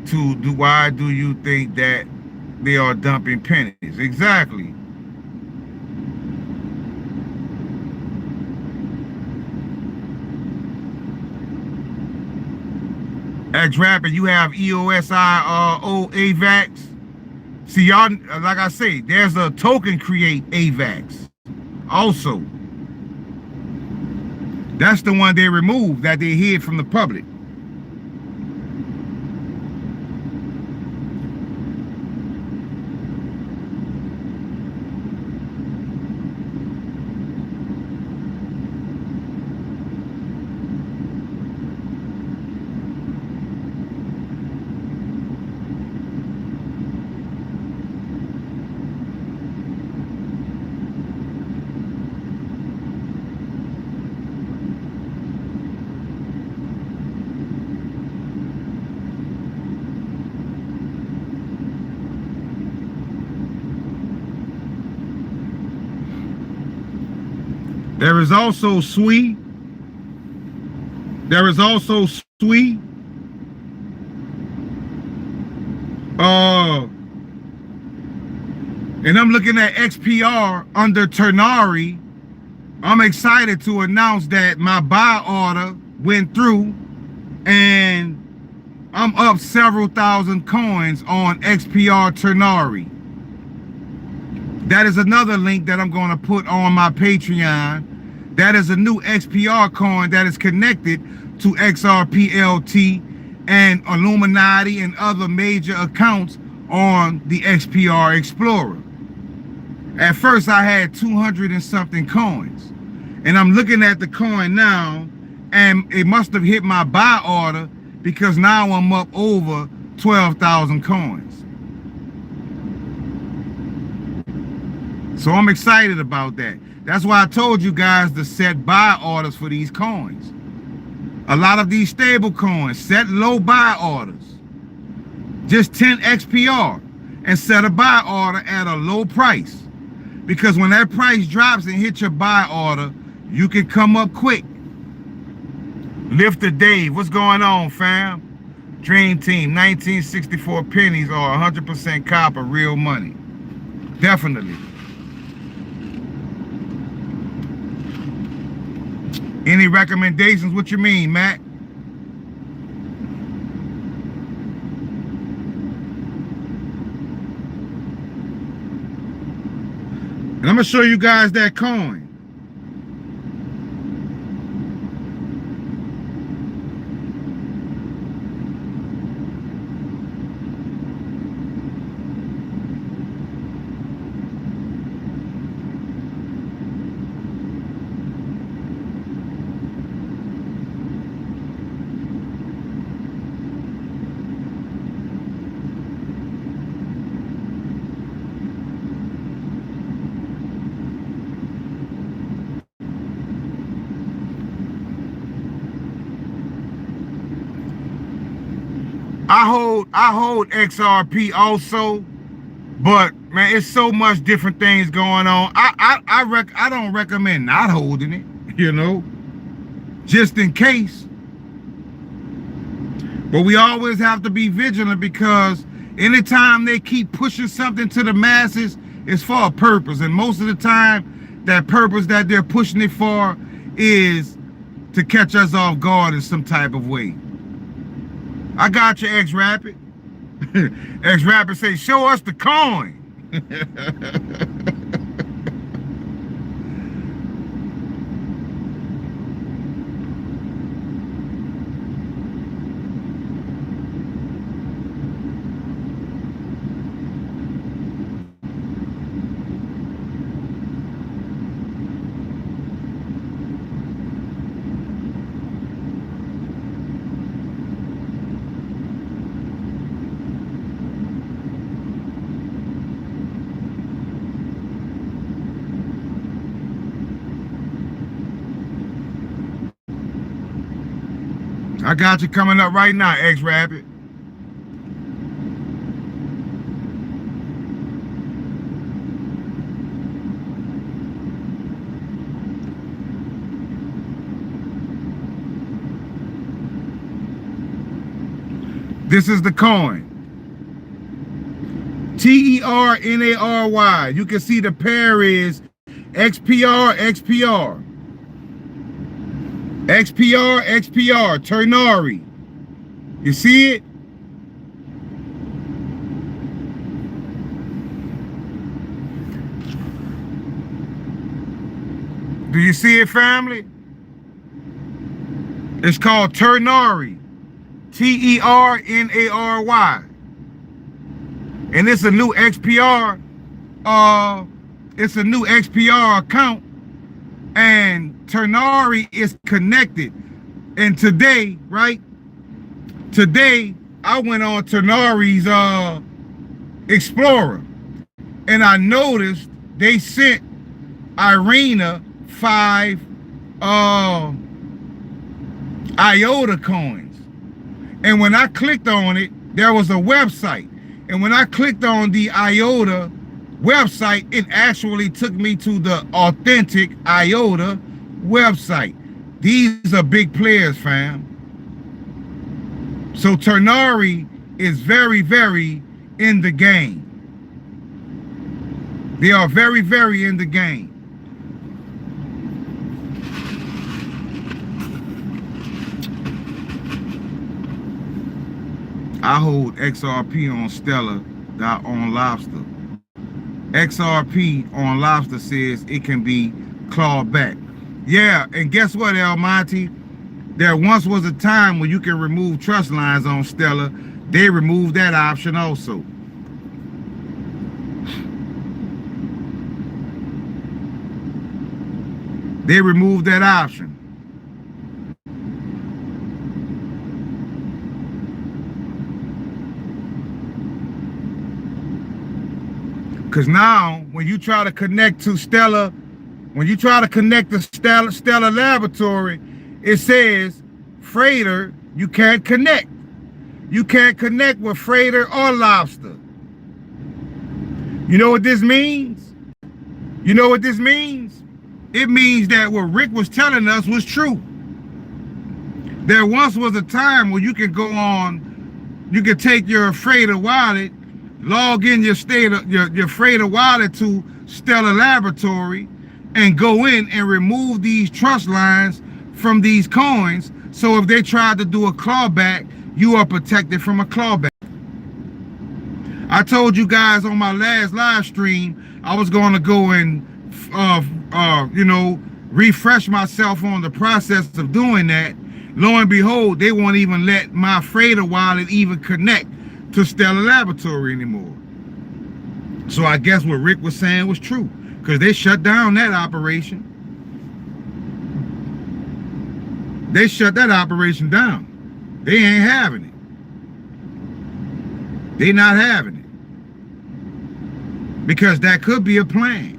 do you think that they are dumping pennies? Exactly. X-Rapid, you have EOSIO AVAX. See, y'all, like I say, there's a Token Create AVAX also. That's the one they removed, that they hid from the public. There is also SWI. There is also SWI. And I'm looking at XPR under Turnari. I'm excited to announce that my buy order went through and I'm up several thousand coins on XPR Turnari. That is another link that I'm going to put on my Patreon. That is a new XPR coin that is connected to XRPLT and Illuminati and other major accounts on the XPR Explorer. At first I had 200 and something coins, and I'm looking at the coin now, and it must have hit my buy order because now I'm up over 12,000 coins. So I'm excited about that. That's why I told you guys to set buy orders for these coins. A lot of these stable coins, set low buy orders. Just 10 XPR and set a buy order at a low price. Because when that price drops and hits your buy order, you can come up quick. Lifter Dave, what's going on, fam? Dream Team, 1964 pennies or 100% copper, real money. Definitely. Any recommendations? What you mean, Matt? And I'm gonna show you guys that coin. I hold XRP also, but man, it's so much different things going on. I don't recommend not holding it, you know, just in case. But we always have to be vigilant, because anytime they keep pushing something to the masses, it's for a purpose, and most of the time that purpose that they're pushing it for is to catch us off guard in some type of way. I got you, X-Rapid. X-Rapid say, show us the coin. I got you coming up right now, X-Rapid. This is the coin. Ternary. You can see the pair is XPR, XPR. XPR, XPR, Turnari. You see it? Do you see it, family? It's called Turnari. Ternary. And it's a new XPR. It's a new XPR account. And Turnari is connected. And today, right? Today, I went on Turnari's Explorer, and I noticed they sent Irina 5 IOTA coins. And when I clicked on it, there was a website. And when I clicked on the IOTA website, it actually took me to the authentic IOTA website. These are big players, fam. So Turnari is very, very in the game. They are very, very in the game. I hold XRP on Stellar, not on Lobster. XRP on Lobster says it can be clawed back. Yeah, and guess what, Almighty? There once was a time when you can remove trust lines on Stellar. They removed that option also. They removed that option. Because now, when you try to connect to Stellar, when you try to connect to Stellar Laboratory, it says, Freighter, you can't connect. You can't connect with Freighter or Lobster. You know what this means? You know what this means? It means that what Rick was telling us was true. There once was a time where you could go on, you could take your Freighter wallet, log in your Freighter wallet to Stellar Laboratory, and go in and remove these trust lines from these coins. So if they tried to do a clawback, you are protected from a clawback. I told you guys on my last live stream, I was going to go and, you know, refresh myself on the process of doing that. Lo and behold, they won't even let my Freighter wallet even connect to Stellar Laboratory anymore. So I guess what Rick was saying was true, because they shut down that operation. They shut that operation down. They ain't having it. They not having it. Because that could be a plan,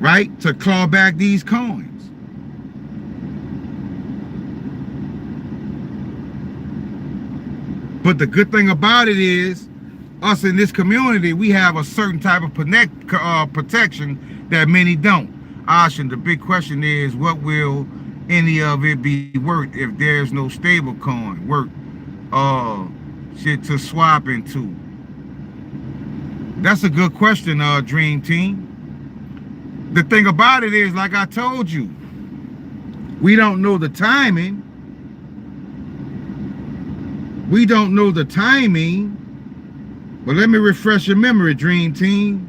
right? To claw back these coins. But the good thing about it is, us in this community, we have a certain type of protection that many don't. Ashin, the big question is, what will any of it be worth if there's no stable coin worth shit to swap into? That's a good question, Dream Team. The thing about it is, like I told you, we don't know the timing. We don't know the timing. But let me refresh your memory, Dream Team.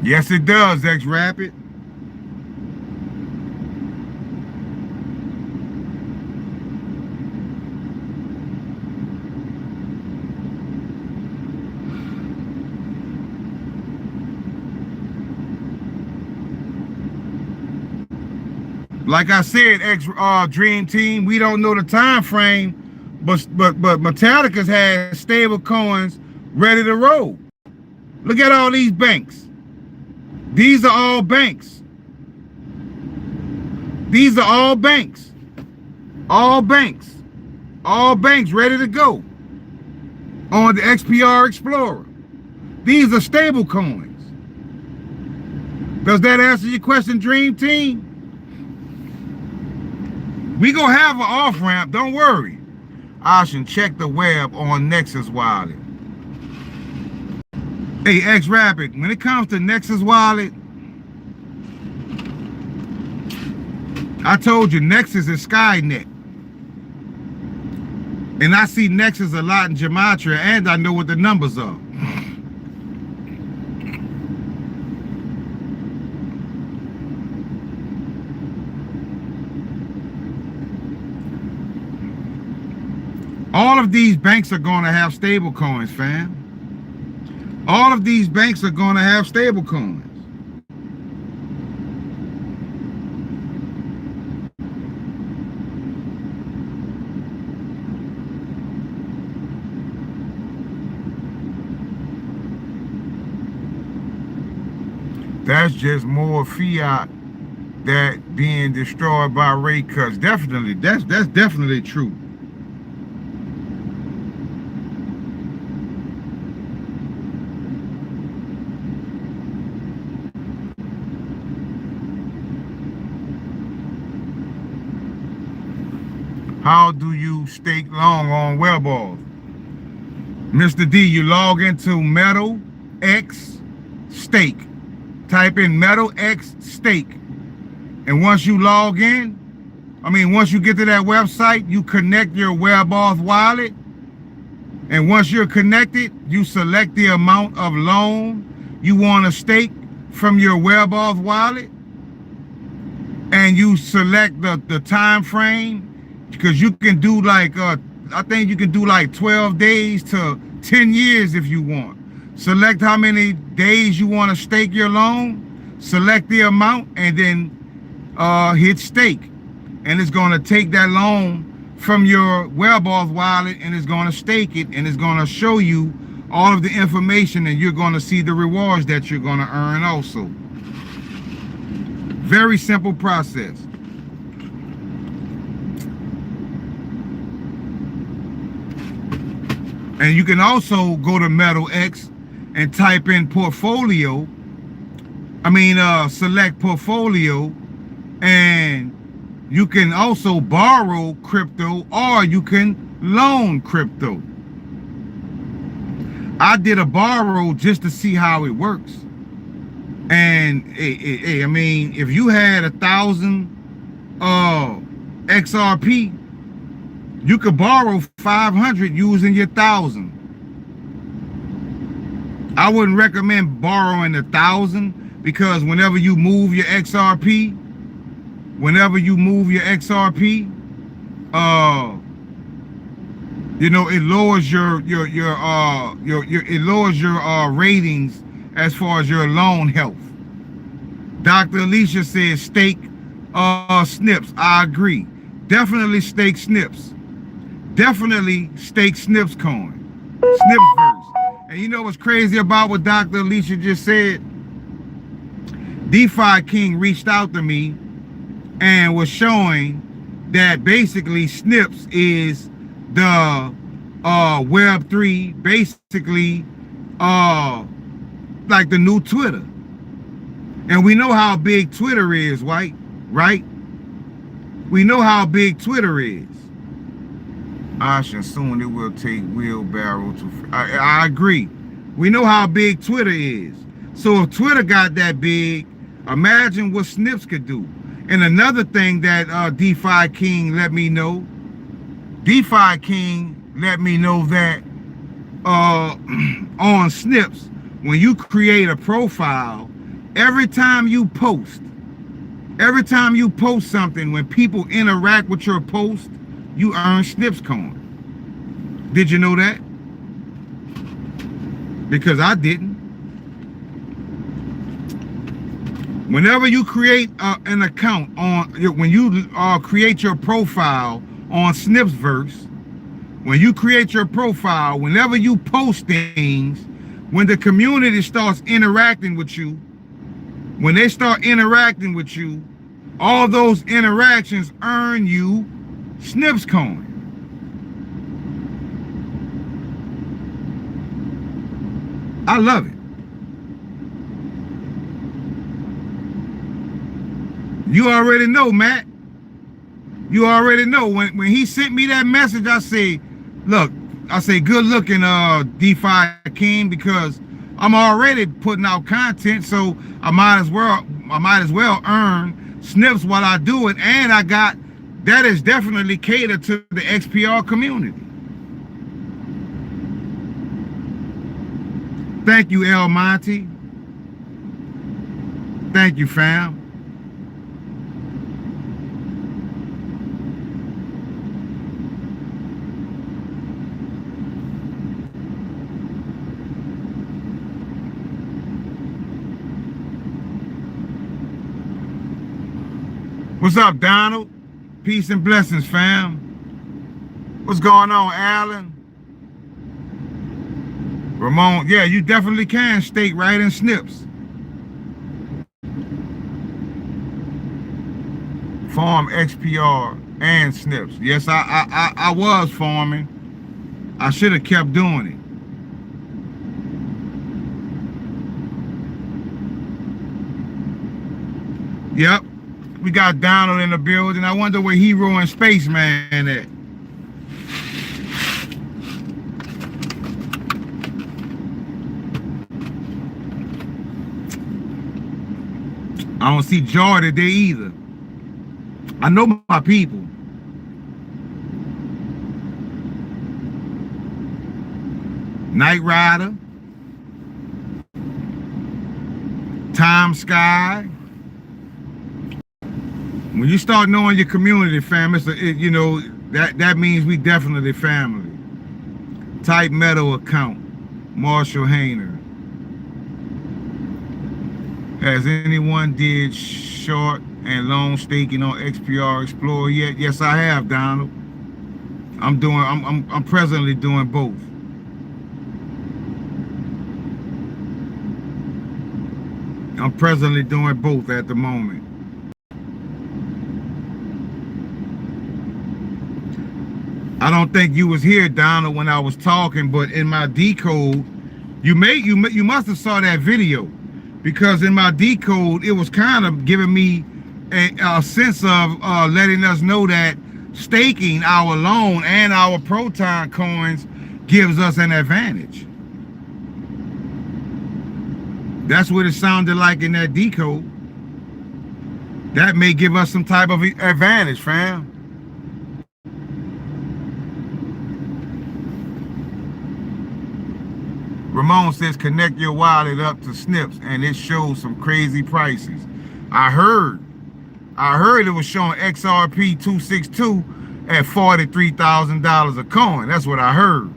Yes, it does, X-Rapid. Like I said, Dream Team, we don't know the time frame, but Metallica's had stable coins ready to roll. Look at all these banks. These are all banks. These are all banks. All banks. All banks ready to go on the XPR Explorer. These are stable coins. Does that answer your question, Dream Team? We gonna have an off-ramp, don't worry. I should check the web on Nexus Wallet. Hey, X-Rapid, when it comes to Nexus Wallet, I told you Nexus is Skynet. And I see Nexus a lot in Gematria, and I know what the numbers are. All of these banks are going to have stable coins, fam. All of these banks are going to have stable coins. That's just more fiat that being destroyed by rate cuts. Definitely, that's definitely true. How do you stake long on Wellballs? Mr. D, you log into Metal X Stake. Type in Metal X Stake. And once you log in, once you get to that website, you connect your Wellballs wallet. And once you're connected, you select the amount of loan you want to stake from your WebAuth wallet, and you select the time frame, because you can do like I think you can do like 12 days to 10 years if you want. Select how many days you want to stake your loan, select the amount, and then hit stake. And it's going to take that loan from your WebAuth wallet, and it's going to stake it, and it's going to show you all of the information, and you're going to see the rewards that you're going to earn also. Very simple process. And you can also go to MetalX and type in portfolio. Select portfolio, and you can also borrow crypto, or you can loan crypto. I did a borrow just to see how it works. And if you had 1,000 XRP, you could borrow 500 using your 1,000. I wouldn't recommend borrowing 1,000, because whenever you move your XRP, it lowers your ratings as far as your loan health. Dr. Alicia says stake SNIPs. I agree. Definitely stake SNIPs. Definitely stake Snipscoin. Snipsverse. And you know what's crazy about what Dr. Alicia just said? DeFi King reached out to me and was showing that basically SNIPs is the Web3, basically like the new Twitter. And we know how big Twitter is, right? We know how big Twitter is. Soon it will take wheelbarrow to... I agree. We know how big Twitter is. So if Twitter got that big, imagine what SNIPs could do. And another thing that DeFi King let me know that on SNIPs, when you create a profile, every time you post something, when people interact with your post, you earn Snipscoin. Did you know that? Because I didn't. Whenever you create an account when you create your profile on Snipsverse, whenever you post things, when the community starts interacting with you, all those interactions earn you Snipscoin. I love it. You already know, Matt. You already know. When he sent me that message, I say, good looking, DeFi King, because I'm already putting out content, so I might as well earn SNIPs while I do it, and that is definitely catered to the XPR community. Thank you, El Monty. Thank you, fam. What's up, Donald? Peace and blessings, fam. What's going on, Alan? Ramon, yeah, you definitely can stake right in SNIPs. Farm XPR and SNIPs. Yes, I was farming. I should have kept doing it. Yep. We got Donald in the building. I wonder where Hero and Spaceman at. I don't see Jordan there either. I know my people. Night Rider. Time Sky. When you start knowing your community, fam, you know, that means we definitely family. Type Metal account, Marshall Hayner. Has anyone did short and long staking on XPR Explorer yet? Yes, I have, Donald. I'm presently doing both. I'm presently doing both at the moment. I don't think you was here, Donald, when I was talking, but in my decode, you must have saw that video, because in my decode it was kind of giving me a sense of letting us know that staking our loan and our proton coins gives us an advantage. That's what it sounded like in that decode. That may give us some type of advantage, fam. Ramon says connect your wallet up to Snips and it shows some crazy prices. I heard it was showing XRP 262 at $43,000 a coin. That's what I heard.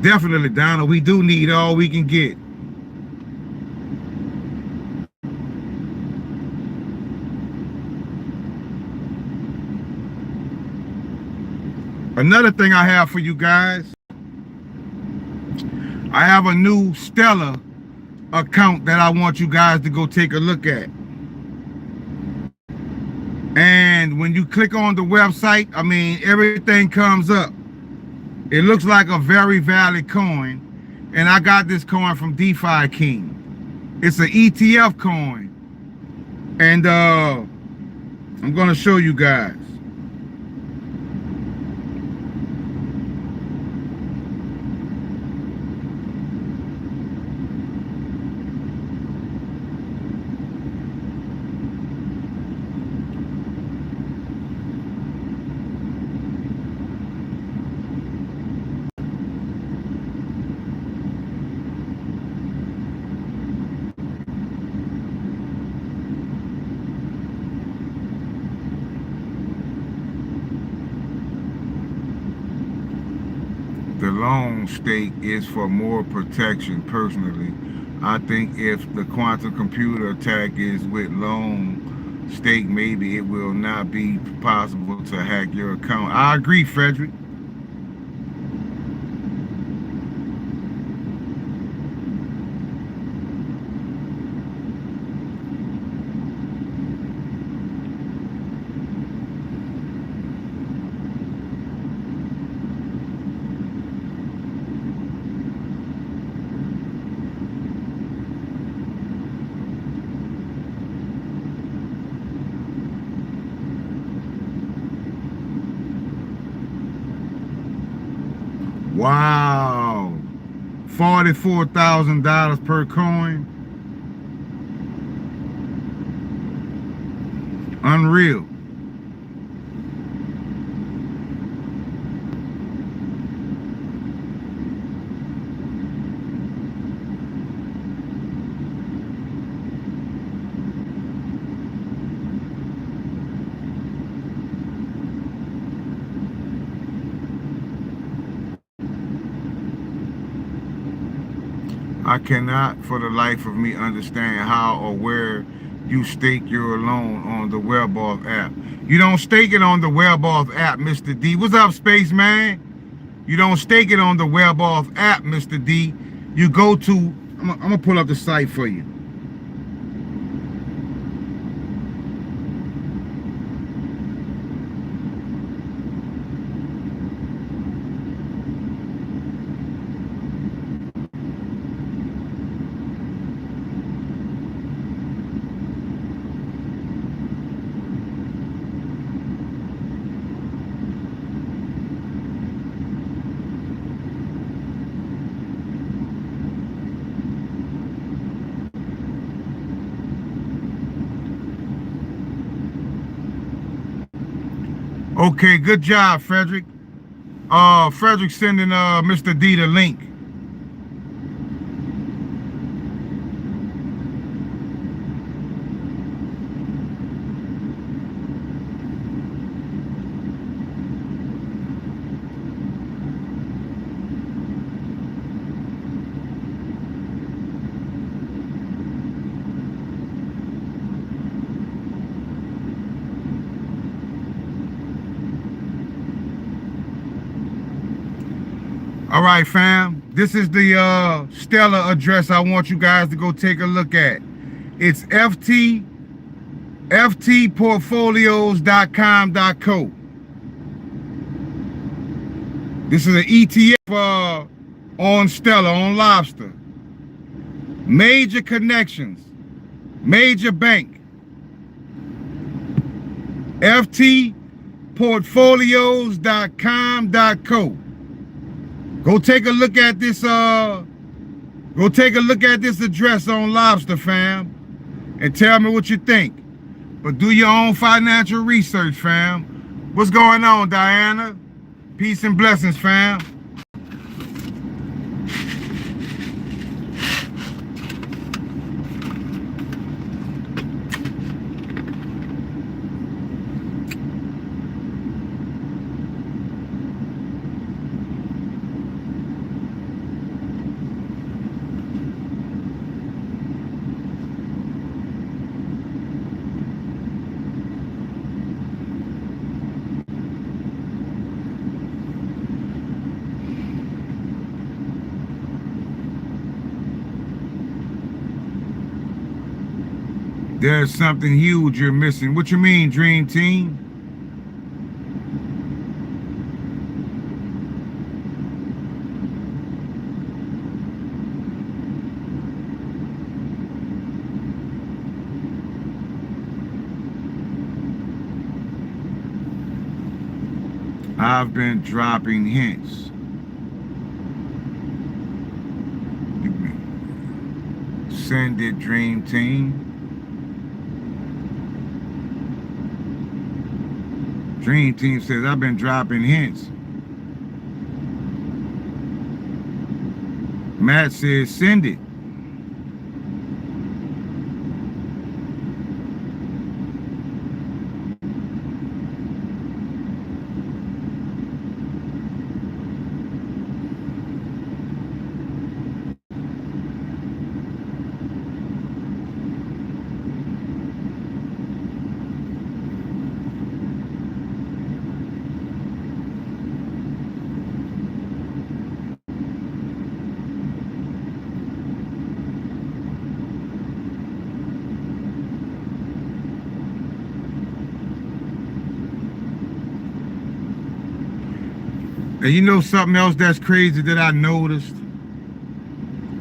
Definitely, Donna, we do need all we can get. Another thing I have for you guys, I have a new Stellar account that I want you guys to go take a look at. And when you click on the website, I mean, everything comes up. It looks like a very valid coin. And I got this coin from DeFi King. It's an ETF coin. And I'm going to show you guys. The long stake is for more protection. Personally, I think if the quantum computer attack is with long stake, maybe it will not be possible to hack your account. I agree, Frederick. Wow, $44,000 per coin. Unreal. I cannot for the life of me understand how or where you stake your loan on the WebOff app. You don't stake it on the WebOff app, Mr. D. What's up, Spaceman? You don't stake it on the WebOff app, Mr. D. You go to, I'm gonna pull up the site for you. Okay, good job, Frederick. Frederick sending Mr. D the link. All right, fam. This is the Stellar address I want you guys to go take a look at. It's ftportfolios.com.co. This is an ETF on Stellar, on Lobster. Major connections, major bank. ftportfolios.com.co. Go take a look at this address on Lobster, fam, and tell me what you think. But do your own financial research, fam. What's going on, Diana? Peace and blessings, fam. There's something huge you're missing. What you mean, Dream Team? I've been dropping hints. Send it, Dream Team. Dream Team says, I've been dropping hints. Matt says, send it. And you know something else that's crazy that I noticed?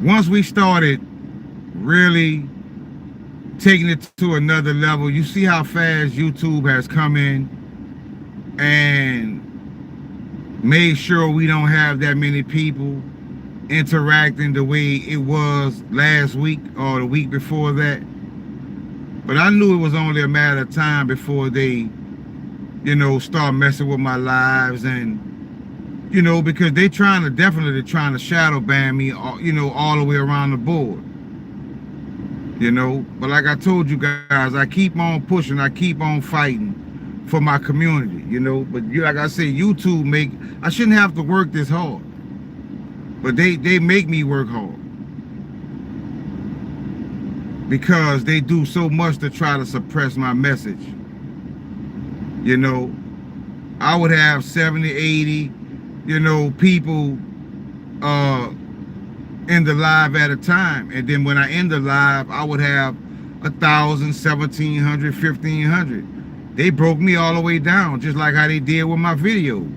Once we started really taking it to another level, you see how fast YouTube has come in and made sure we don't have that many people interacting the way it was last week or the week before that. But I knew it was only a matter of time before they, you know, start messing with my lives, and you know, because they definitely trying to shadow ban me, you know, all the way around the board. You know, but like I told you guys, I keep on pushing, I keep on fighting for my community, you know. But like I say, YouTube I shouldn't have to work this hard. But they make me work hard. Because they do so much to try to suppress my message. You know, I would have 70, 80, you know, people in the live at a time, and then when I end the live, I would have 1,000, 1,700, 1,500. They broke me all the way down, just like how they did with my videos.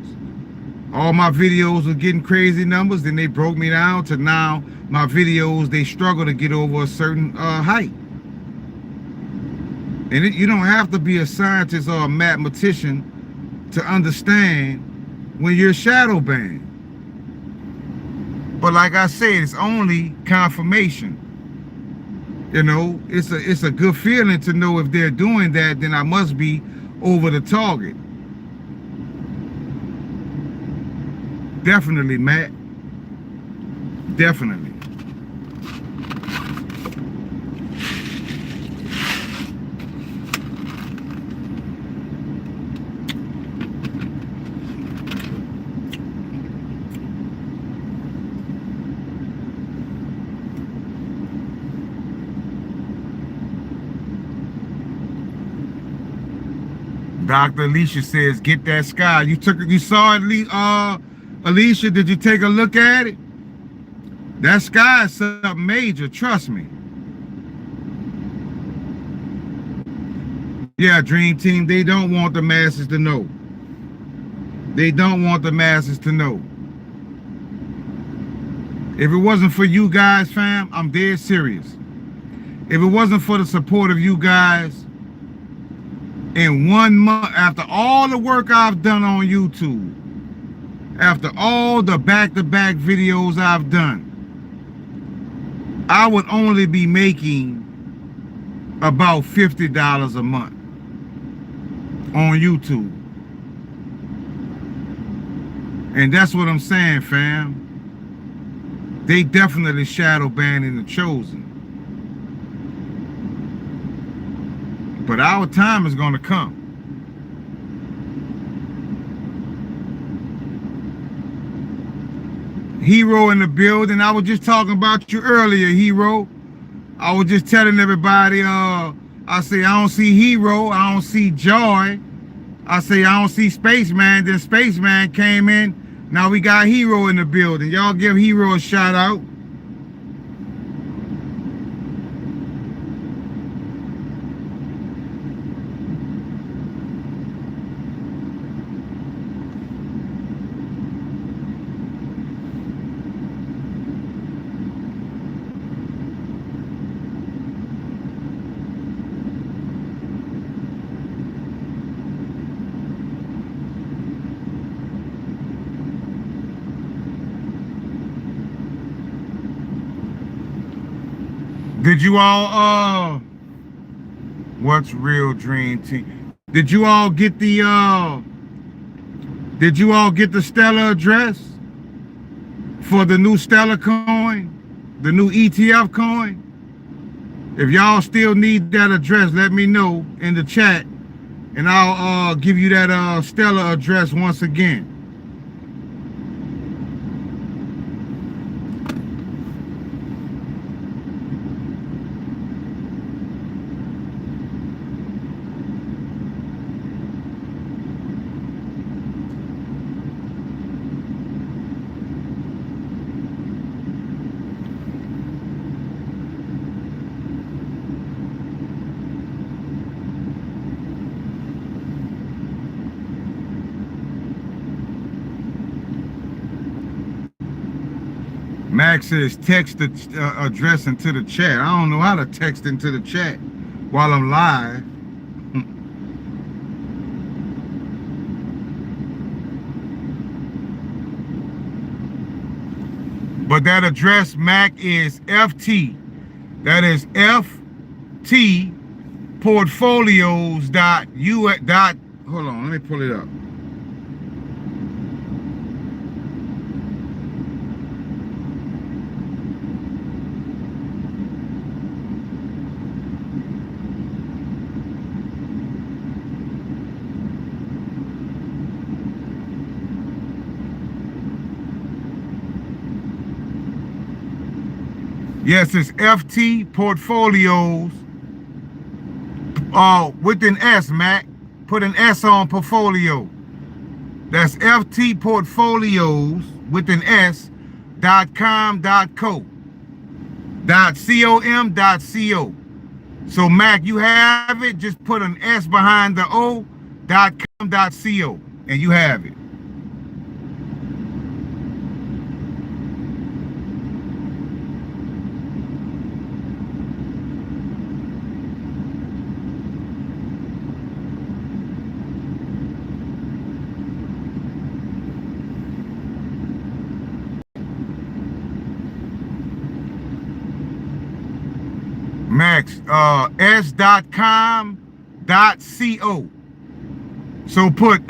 All my videos were getting crazy numbers, then they broke me down to now my videos, they struggle to get over a certain height. And you don't have to be a scientist or a mathematician to understand when you're shadow banned. But like I said, it's only confirmation. You know, it's a good feeling to know if they're doing that, then I must be over the target. Definitely, Matt. Definitely. Dr. Alicia says, get that sky. You saw it, Alicia, did you take a look at it? That sky is something major, trust me. Yeah, Dream Team, they don't want the masses to know. They don't want the masses to know. If it wasn't for you guys, fam, I'm dead serious. If it wasn't for the support of you guys, in 1 month, after all the work I've done on YouTube, after all the back-to-back videos I've done, I would only be making about $50 a month on YouTube. And that's what I'm saying, fam. They definitely shadow banning the chosen. But our time is going to come. Hero in the building. I was just talking about you earlier, Hero. I was just telling everybody, I say I don't see Hero, I don't see Joy. I say I don't see Spaceman. Then Spaceman came in. Now we got Hero in the building. Y'all give Hero a shout out. Did you all what's real Dream Team? Did you all get the Stellar address for the new Stellar coin, the new ETF coin? If y'all still need that address, let me know in the chat and I'll give you that Stellar address once again. Max says text the address into the chat. I don't know how to text into the chat while I'm live. But that address, Mac, is FT. That is FT portfolios dot hold on, let me pull it up. Yes, it's FT Portfolios with an S, Mac. Put an S on portfolio. That's FT Portfolios with an S .com.co. .com.co. So Mac, you have it. Just put an S behind the O .com.co and you have it. Max, s.com.co. So put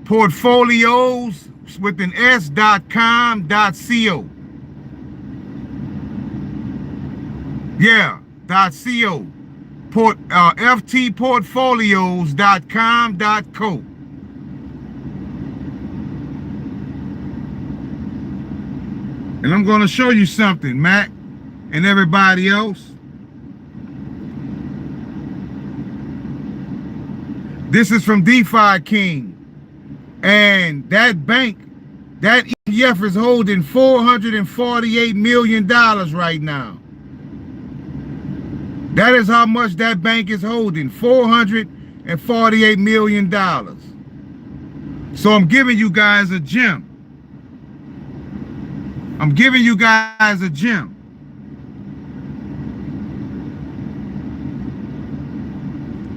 portfolios with an s.com.co. Yeah, .co. ftportfolios.com.co. And I'm going to show you something, Mac, and everybody else. This is from DeFi King. And that bank, that ETF is holding $448 million right now. That is how much that bank is holding, $448 million. So I'm giving you guys a gem. I'm giving you guys a gem.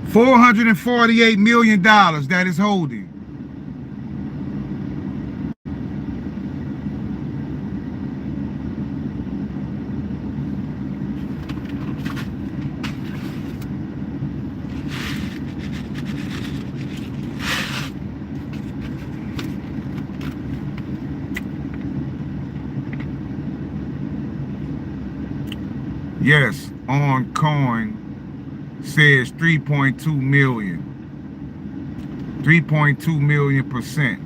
$448 million that is holding. Yes, on coin says 3.2 million. 3.2 million percent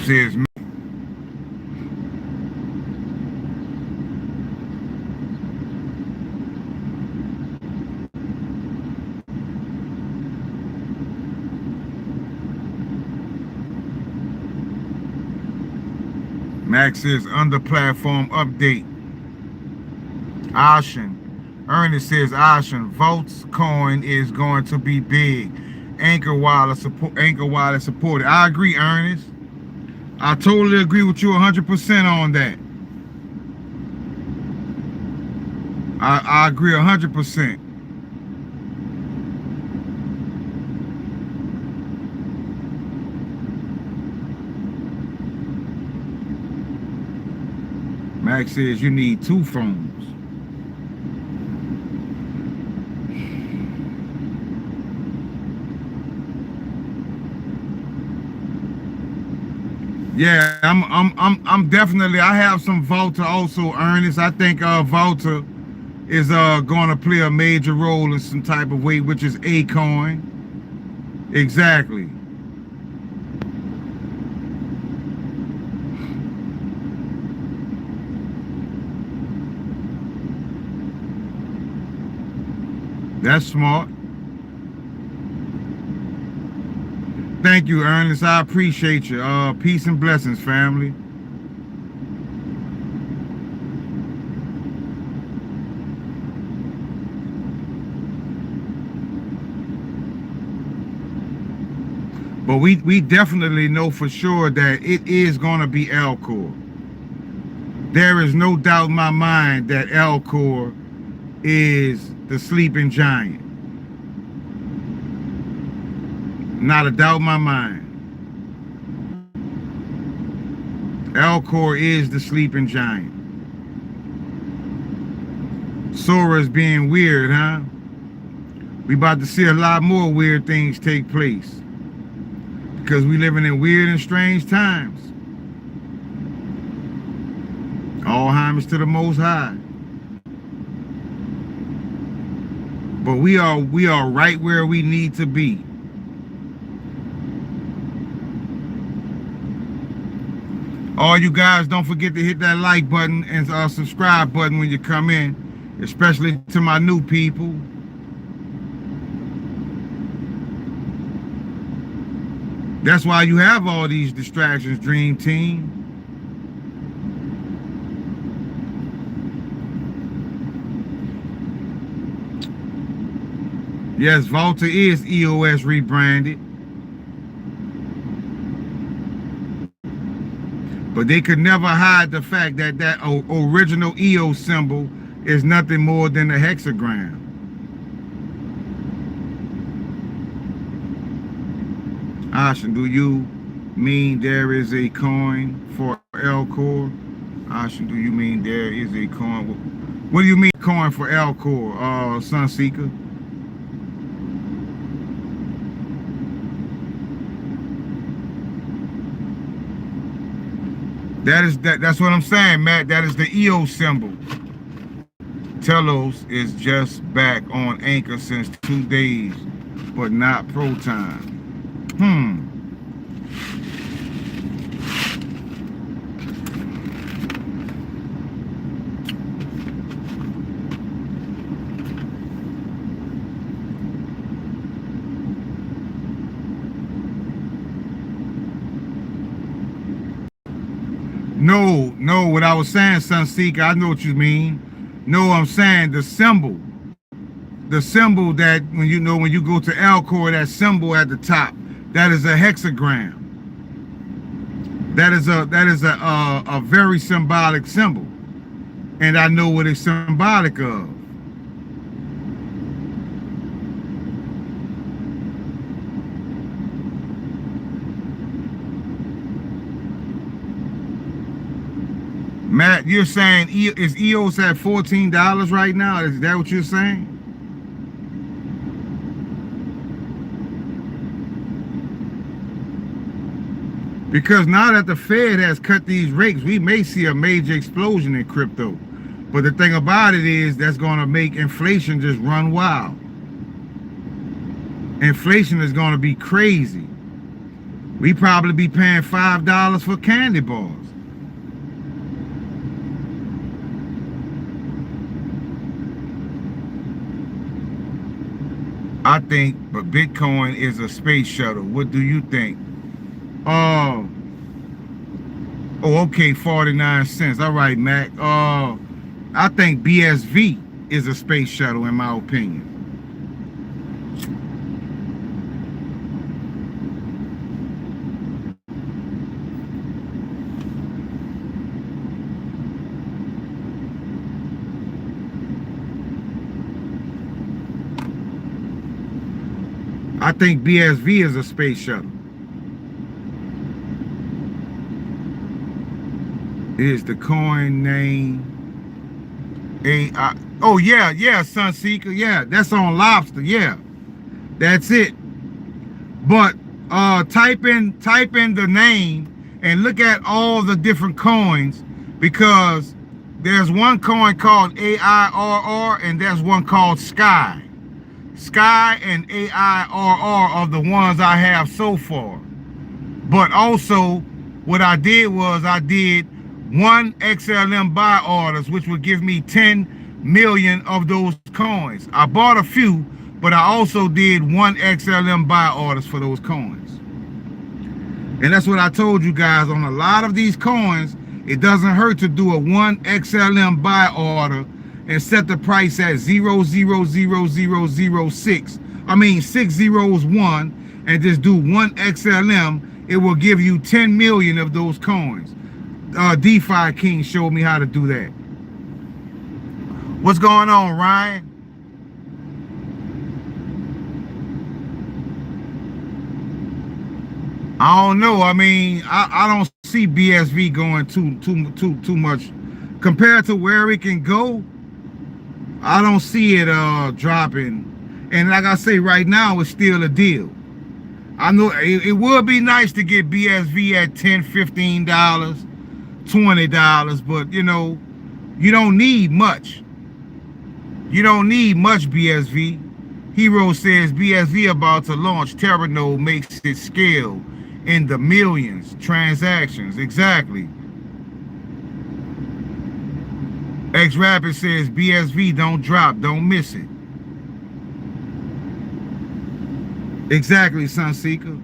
says Max says under platform update. Ocean. Ernest says Ocean. Votes coin is going to be big. Anchor Wallet supported. I agree, Ernest. I totally agree with you 100% on that. I agree 100%. Max says you need 2 phones. Yeah, I'm definitely. I have some Volta also, Ernest. I think Volta is going to play a major role in some type of way, which is a coin. Exactly. That's smart. Thank you, Ernest. I appreciate you. Peace and blessings, family. But we definitely know for sure that it is going to be Alcor. There is no doubt in my mind that Alcor is the sleeping giant. Not a doubt in my mind. Alcor is the sleeping giant. Sora is being weird, huh? We about to see a lot more weird things take place. Because we living in weird and strange times. All homage to the Most High. But we are right where we need to be. All you guys, don't forget to hit that like button and subscribe button when you come in, especially to my new people. That's why you have all these distractions, Dream Team. Yes, Volta is EOS rebranded. But they could never hide the fact that that original EOS symbol is nothing more than a hexagram. Ashen, do you mean there is a coin for Alcor? Ashen, do you mean there is a coin? What do you mean coin for Alcor, Sunseeker? That's what I'm saying, Matt. That is the EO symbol. Telos is just back on anchor since 2 days, but not pro time. No, what I was saying, Sunseeker, I know what you mean. No, I'm saying the symbol that when you go to Alcor, that symbol at the top, that is a hexagram. That is a very symbolic symbol, and I know what it's symbolic of. Matt, you're saying is EOS at $14 right now? Is that what you're saying? Because now that the Fed has cut these rates, we may see a major explosion in crypto. But the thing about it is that's going to make inflation just run wild. Inflation is going to be crazy. We probably be paying $5 for candy bars. I think, but Bitcoin is a space shuttle. What do you think? Oh, okay, 49 cents. All right, Mac. I think BSV is a space shuttle, in my opinion. I think BSV is a space shuttle. Is the coin name AI? Oh yeah, Sunseeker. Yeah, that's on Lobster. Yeah, that's it. But type in the name and look at all the different coins, because there's one coin called AIRR and there's one called Sky. Sky and AIRR are the ones I have so far. But also, what I did was I did 1 XLM buy orders, which would give me 10 million of those coins. I bought a few, but I also did 1 XLM buy orders for those coins. And that's what I told you guys on a lot of these coins. It doesn't hurt to do a 1 XLM buy order and set the price at 0.00006. I mean 6 zeros 1, and just do 1 XLM. It will give you 10 million of those coins. DeFi King showed me how to do that. What's going on, Ryan? I don't know. I mean, I don't see BSV going too much compared to where it can go. I don't see it dropping. And like I say, right now it's still a deal. I know it would be nice to get BSV at $10, $15, $20, but you know, you don't need much. You don't need much BSV. Hero says BSV about to launch. Terranode makes it scale in the millions transactions. Exactly. X Rapid says BSV don't drop, don't miss it. Exactly, Sunseeker.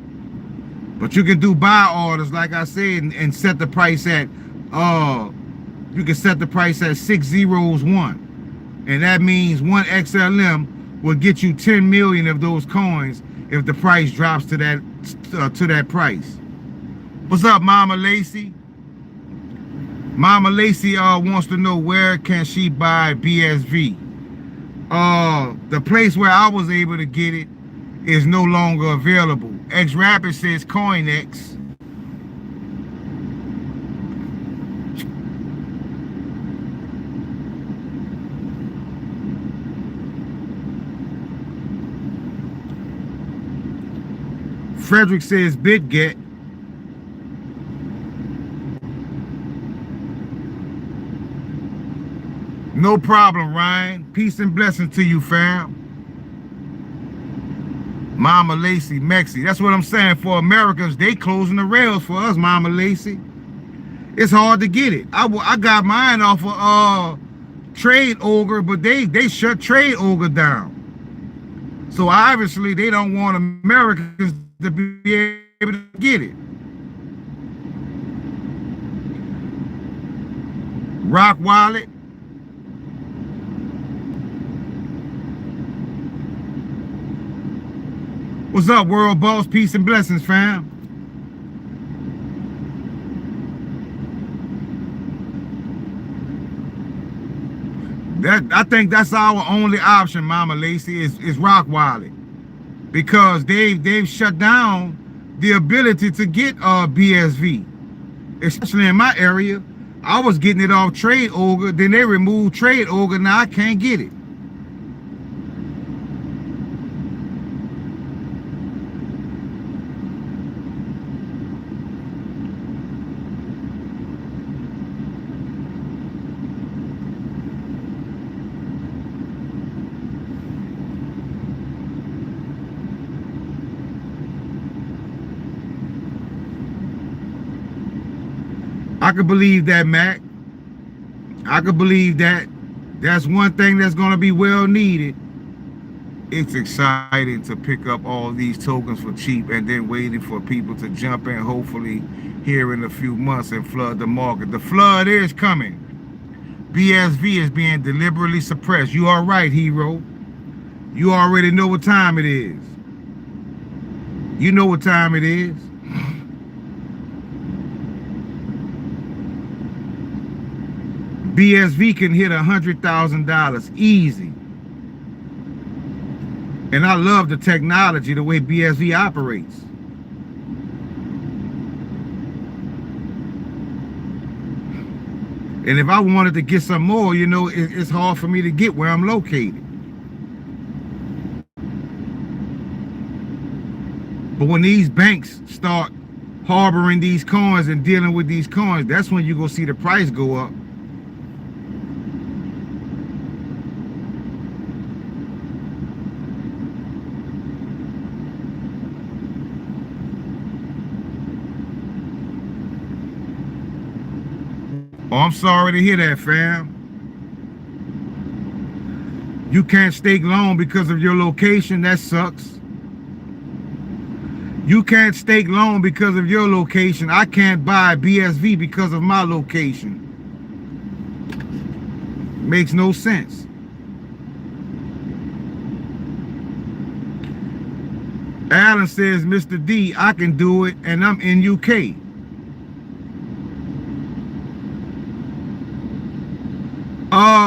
But you can do buy orders, like I said, and set the price at you can set the price at 6 zeros 1. And that means 1 XLM will get you 10 million of those coins if the price drops to that price. What's up, Mama Lacey? Mama Lacey wants to know where can she buy BSV. The place where I was able to get it is no longer available. X Rapid says CoinX. Frederick says BitGet. No problem, Ryan. Peace and blessings to you, fam. Mama Lacey, Mexi. That's what I'm saying. For Americans, they closing the rails for us, Mama Lacey. It's hard to get it. I got mine off of Trade Ogre, but they shut Trade Ogre down. So obviously they don't want Americans to be able to get it. Rock Wallet. What's up, World Boss? Peace and blessings, fam. I think that's our only option, Mama Lacey, is Rock Wallet, because they've shut down the ability to get BSV, especially in my area. I was getting it off Trade Ogre, then they removed Trade Ogre. Now I can't get it. I could believe that, Mac. I could believe that. That's one thing that's going to be well needed. It's exciting to pick up all these tokens for cheap and then waiting for people to jump in, hopefully here in a few months, and flood the market. The flood is coming. BSV is being deliberately suppressed. You are right, hero. You already know what time it is. You know what time it is. BSV can hit $100,000 easy. And I love the technology, the way BSV operates. And if I wanted to get some more, you know, it's hard for me to get where I'm located. But when these banks start harboring these coins and dealing with these coins, that's when you're going to see the price go up. Oh, I'm sorry to hear that, fam. You can't stake long because of your location. That sucks. You can't stake long because of your location. I can't buy BSV because of my location. Makes no sense. Alan says, Mr. D, I can do it, and I'm in UK.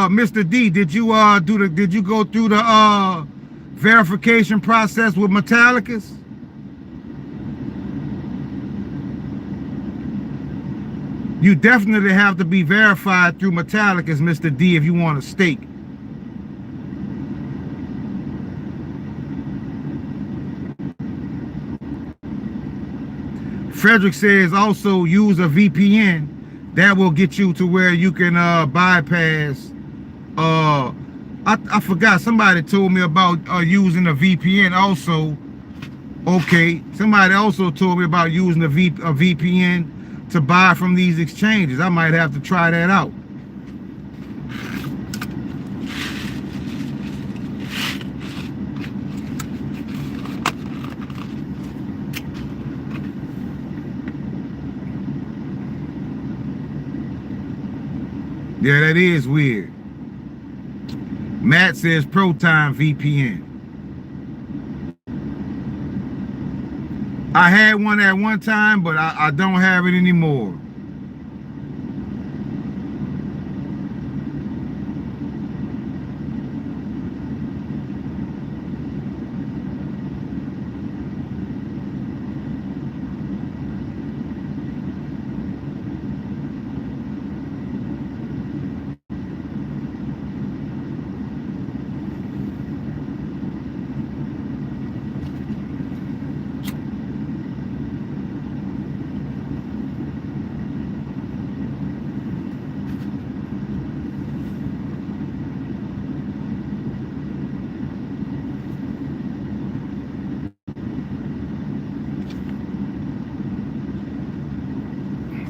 Mr. D, did you go through the verification process with Metallicus? You definitely have to be verified through Metallicus, Mr. D, if you want to stake. Frederick says also use a VPN. That will get you to where you can bypass. I forgot, somebody told me about using a VPN also. Okay, somebody also told me about using a VPN to buy from these exchanges. I might have to try that out. Yeah, that is weird. Matt says ProTime VPN. I had one at one time, but I don't have it anymore.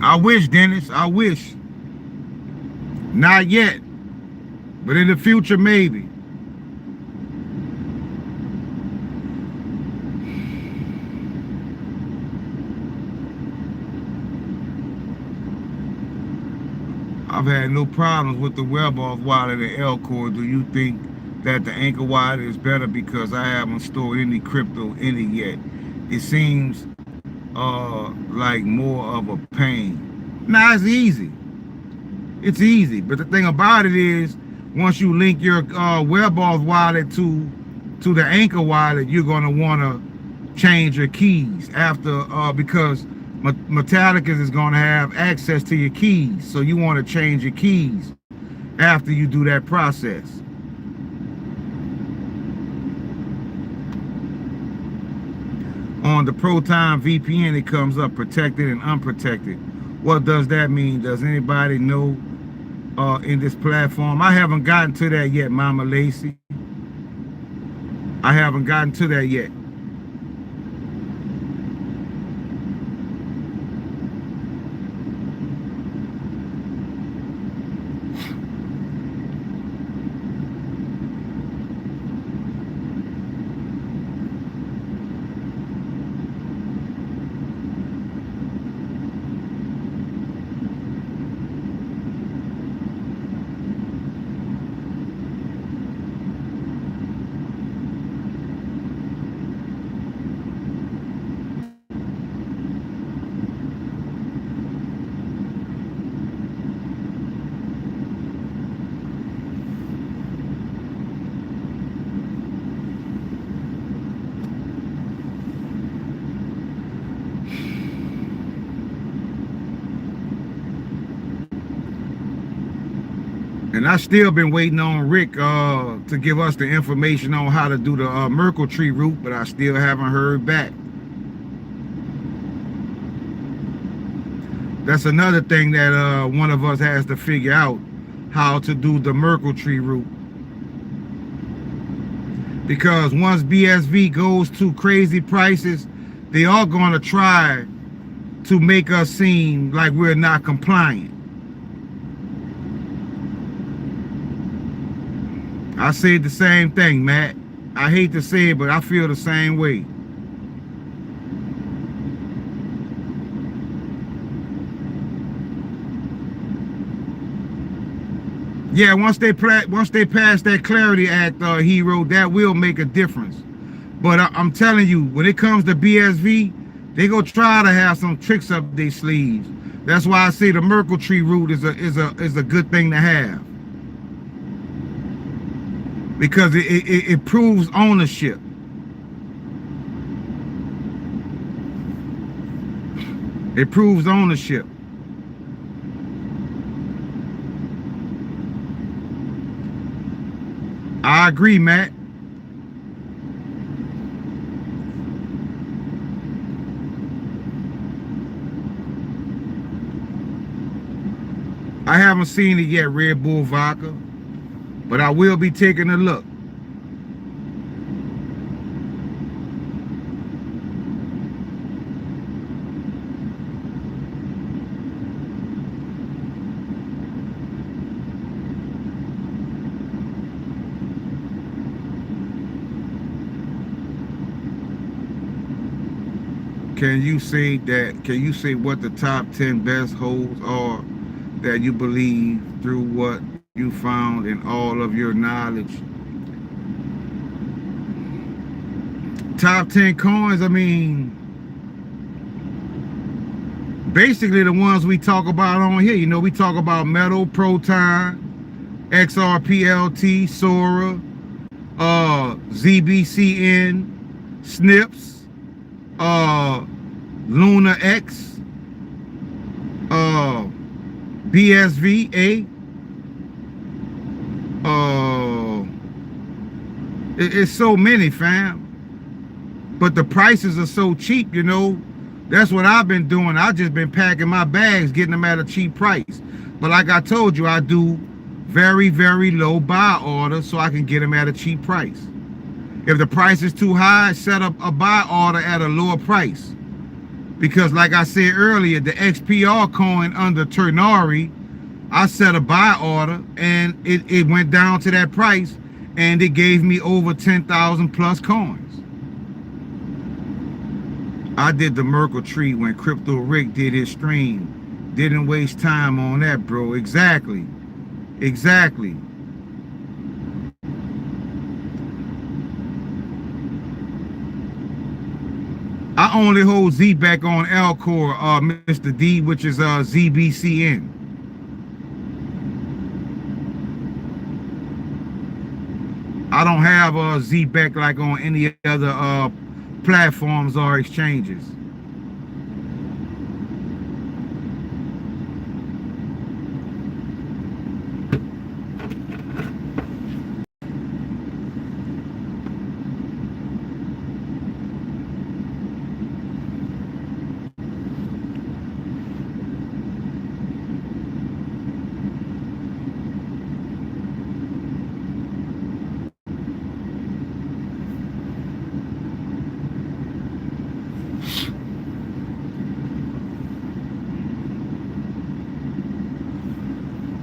I wish, Dennis. I wish. Not yet. But in the future, maybe. I've had no problems with the Web-Off wallet and L-Core. Do you think that the Anchor wallet is better because I haven't stored any crypto in it yet? It seems like more of a pain. Nah, it's easy. It's easy. But the thing about it is, once you link your Web-Off wallet to the Anchor wallet, you're gonna want to change your keys after because Metallicus is going to have access to your keys, so you want to change your keys after you do that process. On the Proton VPN, it comes up protected and unprotected. What does that mean? Does anybody know in this platform? I haven't gotten to that yet, Mama Lacey. I haven't gotten to that yet. And I still been waiting on Rick to give us the information on how to do the Merkle tree route, but I still haven't heard back. That's another thing that one of us has to figure out, how to do the Merkle tree route. Because once BSV goes to crazy prices, they are going to try to make us seem like we're not compliant. I said the same thing, Matt. I hate to say it, but I feel the same way. Yeah, once they pass that Clarity Act, Hero, that will make a difference. But I'm telling you, when it comes to BSV, they gonna try to have some tricks up their sleeves. That's why I say the Merkle tree route is a good thing to have. Because it proves ownership. It proves ownership. I agree, Matt. I haven't seen it yet, Red Bull Vodka. But I will be taking a look. Can you say what the top 10 best holds are that you believe through what you found in all of your knowledge? Top 10 coins, I mean, basically the ones we talk about on here. You know, we talk about Metal, Proton, XRPLT, Sora, ZBCN, Snips, Luna X, BSVA. It's so many, fam. But the prices are so cheap, you know. That's what I've been doing. I've just been packing my bags, getting them at a cheap price. But like I told you, I do very, very low buy orders so I can get them at a cheap price. If the price is too high, set up a buy order at a lower price. Because like I said earlier, the XPR coin under Turnari, I set a buy order and it went down to that price and it gave me over 10,000 plus coins. I did the Merkle tree when Crypto Rick did his stream. Didn't waste time on that, bro. Exactly. Exactly. I only hold Z back on Alcor, Mr. D, which is ZBCN. I don't have Z back like on any other platforms or exchanges.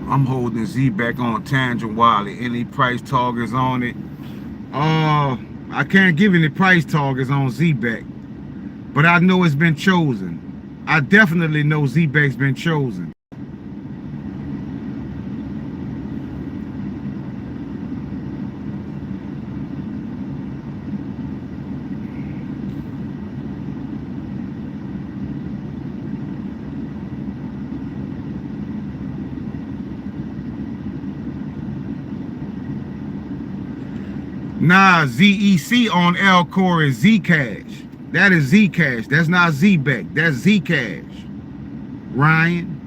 I'm holding Z back on Tangent Wallet. Any price targets on it? I can't give any price targets on Z-Back, but I know it's been chosen. I definitely know Z-Back's been chosen. Nah, ZEC on Alcor is Zcash. That is Zcash. That's not Z-Back. That's Zcash. Ryan.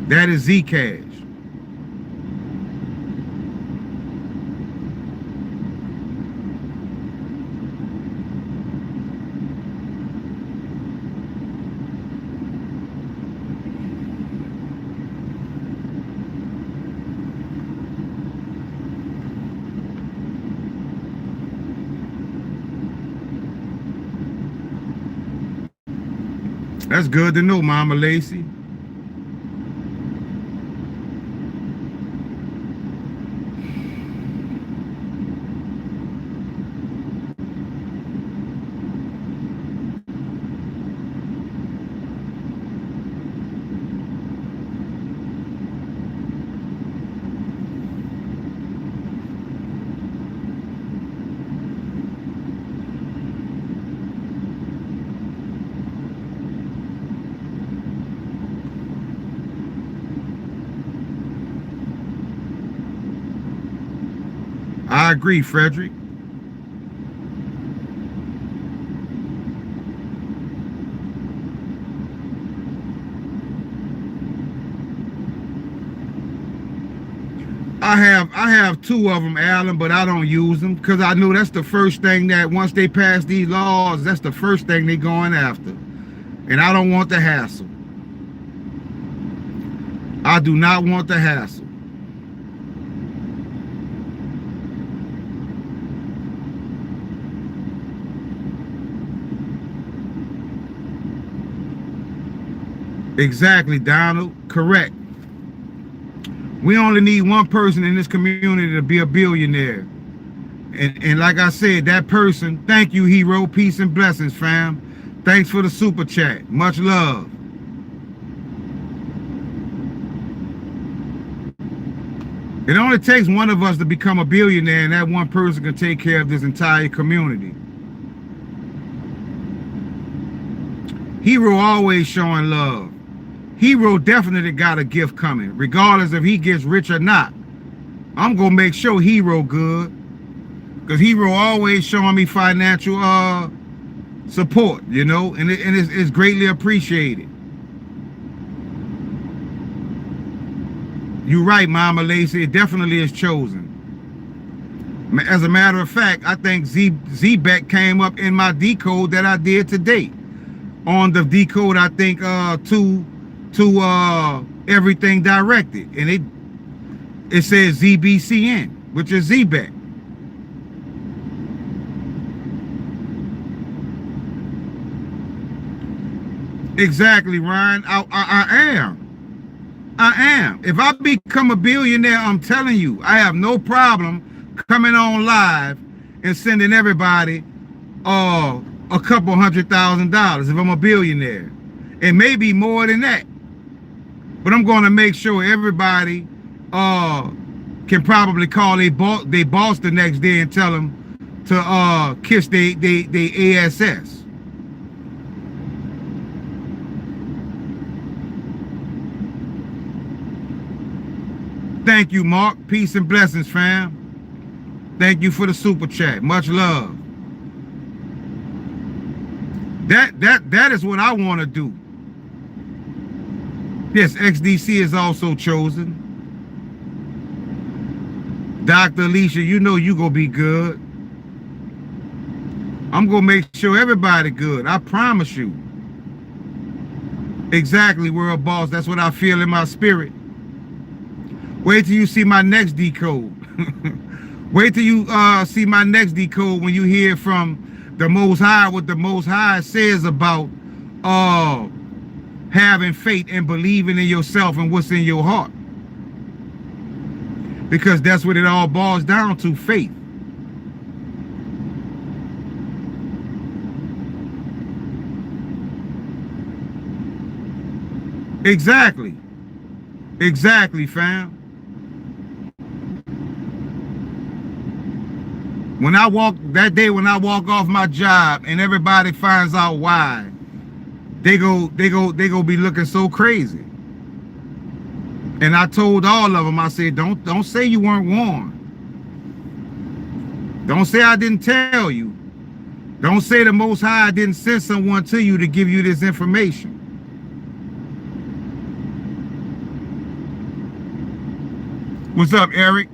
That is Zcash. That's good to know, Mama Lacey. I agree, Frederick. I have two of them, Alan, but I don't use them because I know that's the first thing that once they pass these laws, that's the first thing they're going after. And I don't want the hassle. I do not want the hassle. Exactly, Donald. Correct. We only need one person in this community to be a billionaire. And like I said, that person, thank you, hero. Peace and blessings, fam. Thanks for the super chat. Much love. It only takes one of us to become a billionaire, and that one person can take care of this entire community. Hero always showing love. Hero definitely got a gift coming, regardless if he gets rich or not. I'm gonna make sure Hero good, because Hero always showing me financial support, you know, and it's greatly appreciated. You're right, Mama Lacey. It definitely is chosen. As a matter of fact, I think Z-Back came up in my decode that I did today. On the decode, I think to everything directed, and it says ZBCN, which is Z-Back. Exactly, Ryan. I am. I am. If I become a billionaire, I'm telling you, I have no problem coming on live and sending everybody a couple $100,000 if I'm a billionaire. And maybe more than that. But I'm going to make sure everybody can probably call they boss the next day and tell them to kiss they ASS. Thank you, Mark. Peace and blessings, fam. Thank you for the super chat. Much love. That is what I want to do. Yes, XDC is also chosen. Dr. Alicia, you know you gonna be good. I'm gonna make sure everybody good. I promise you. Exactly, world boss. That's what I feel in my spirit. Wait till you see my next decode. Wait till you see my next decode when you hear from the Most High, what the Most High says about having faith and believing in yourself and what's in your heart. Because that's what it all boils down to, faith. Exactly. Exactly, fam. When I walk off my job and everybody finds out why, they go be looking so crazy. And I told all of them, I said, don't say you weren't warned. Don't say I didn't tell you. Don't say the Most High didn't send someone to you to give you this information. What's up, Eric?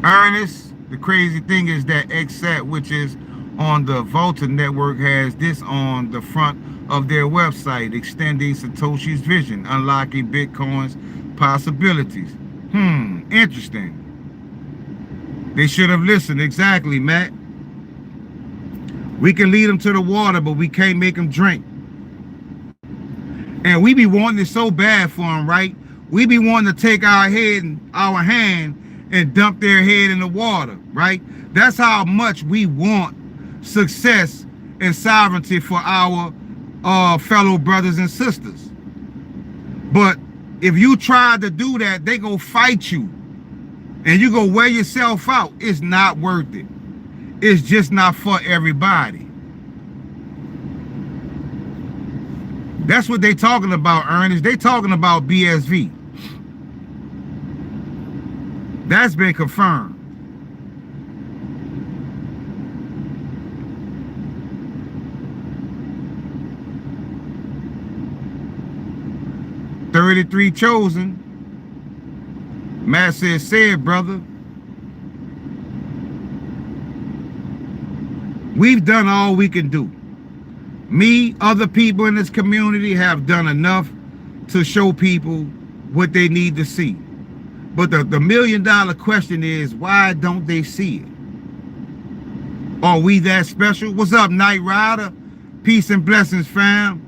Ernest, the crazy thing is that XSAT, which is on the Volta network, has this on the front of their website, extending Satoshi's vision, unlocking Bitcoin's possibilities. Interesting. They should have listened. Exactly, Matt. We can lead them to the water, but we can't make them drink. And we be wanting it so bad for them, right? We be wanting to take our hand and dump their head in the water, right? That's how much we want success and sovereignty for our fellow brothers and sisters. But if you try to do that, they go fight you and you go wear yourself out. It's not worth it. It's just not for everybody. That's what they talking about, Ernest. They talking about BSV. That's been confirmed. $33 chosen. Matt says, say it, brother. We've done all we can do. Me, other people in this community have done enough to show people what they need to see. But the $1 million question is, why don't they see it? Are we that special? What's up, Night Rider? Peace and blessings, fam.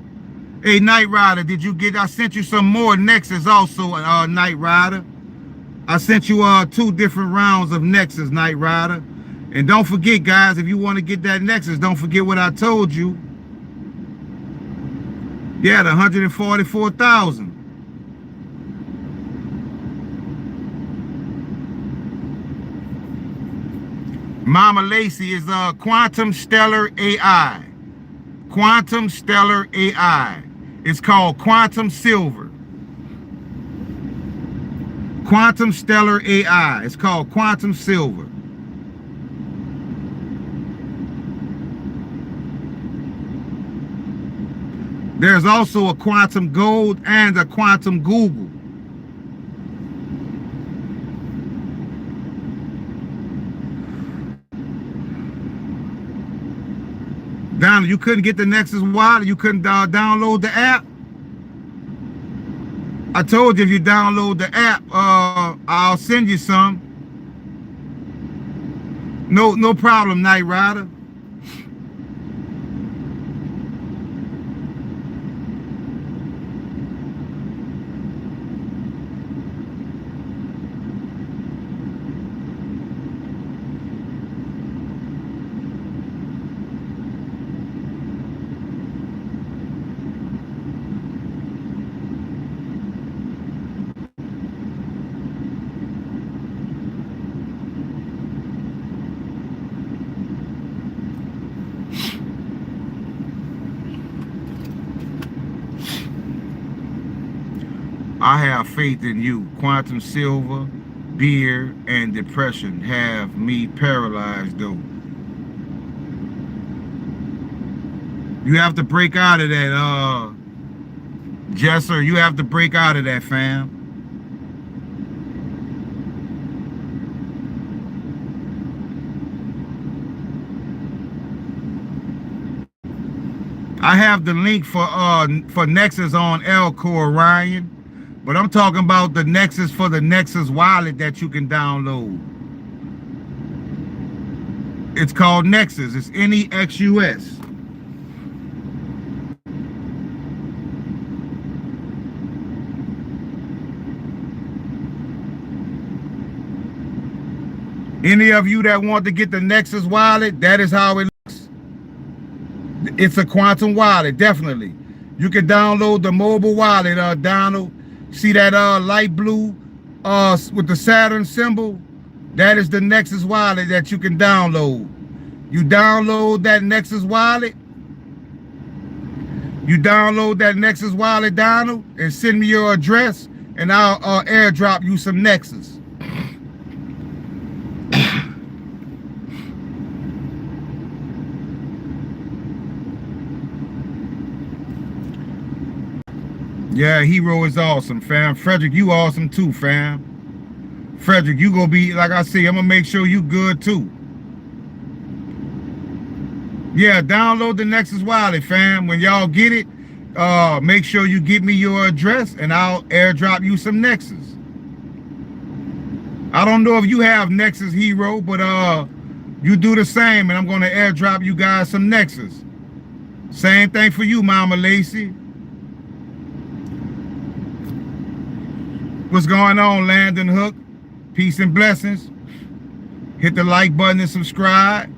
Hey, Night Rider, did you get, I sent you some more Nexus also, Night Rider. I sent you 2 different rounds of Nexus, Night Rider. And don't forget, guys, if you want to get that Nexus, don't forget what I told you. Yeah, the 144,000. Mama Lacey is Quantum Stellar AI. Quantum Stellar AI. It's called Quantum Silver. Quantum Stellar AI. It's called Quantum Silver. There's also a Quantum Gold and a Quantum Google. Down, you couldn't get the Nexus wallet. You couldn't download the app. I told you if you download the app, I'll send you some. No problem, Night Rider. I have faith in you. Quantum silver, beer, and depression have me paralyzed though. You have to break out of that, Jesser. You have to break out of that, fam. I have the link for Nexus on Elcore, Ryan. But I'm talking about the Nexus for the Nexus wallet that you can download. It's called Nexus. It's NEXUS. Any of you that want to get the Nexus wallet, that is how it looks. It's a quantum wallet, definitely. You can download the mobile wallet, Donald. See that light blue with the Saturn symbol? That is the Nexus wallet that you can download. You download that Nexus wallet. You download that Nexus wallet, Donald, and send me your address, and I'll airdrop you some Nexus. Yeah, Hero is awesome, fam. Frederick, you awesome too, fam. Frederick, you gonna be, like I say, I'm gonna make sure you good too. Yeah, download the Nexus wallet, fam. When y'all get it, make sure you give me your address and I'll airdrop you some Nexus. I don't know if you have Nexus, Hero, but you do the same and I'm gonna airdrop you guys some Nexus. Same thing for you, Mama Lacey. What's going on, Landon Hook? Peace and blessings. Hit the like button and subscribe.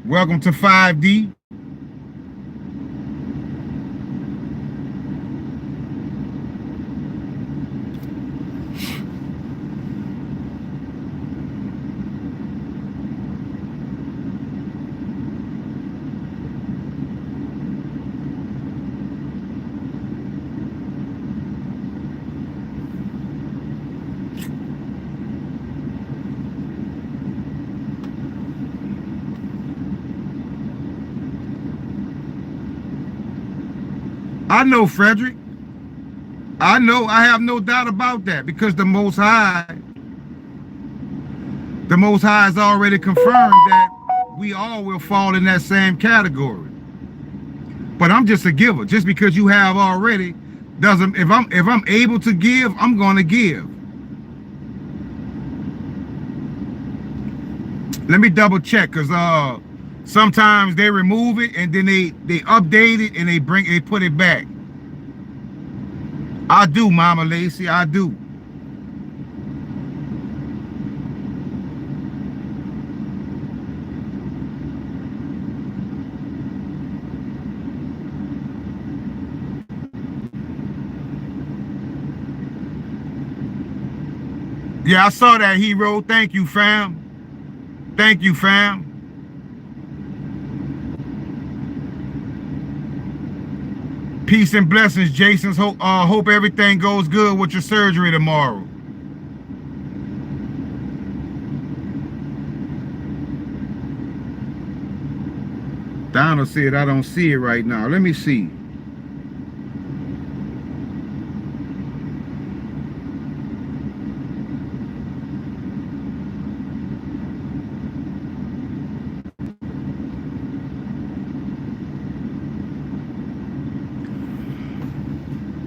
Welcome to 5D. I know, Frederick. I know. I have no doubt about that because the Most High has already confirmed that we all will fall in that same category. But I'm just a giver. Just because you have already doesn't. If I'm able to give, I'm going to give. Let me double check because sometimes they remove it and then they update it and they put it back. I do, Mama Lacey, I do. Yeah, I saw that, Hero. Thank you, fam. Thank you, fam. Peace and blessings, Jason. Hope everything goes good with your surgery tomorrow. Donald said, I don't see it right now. Let me see.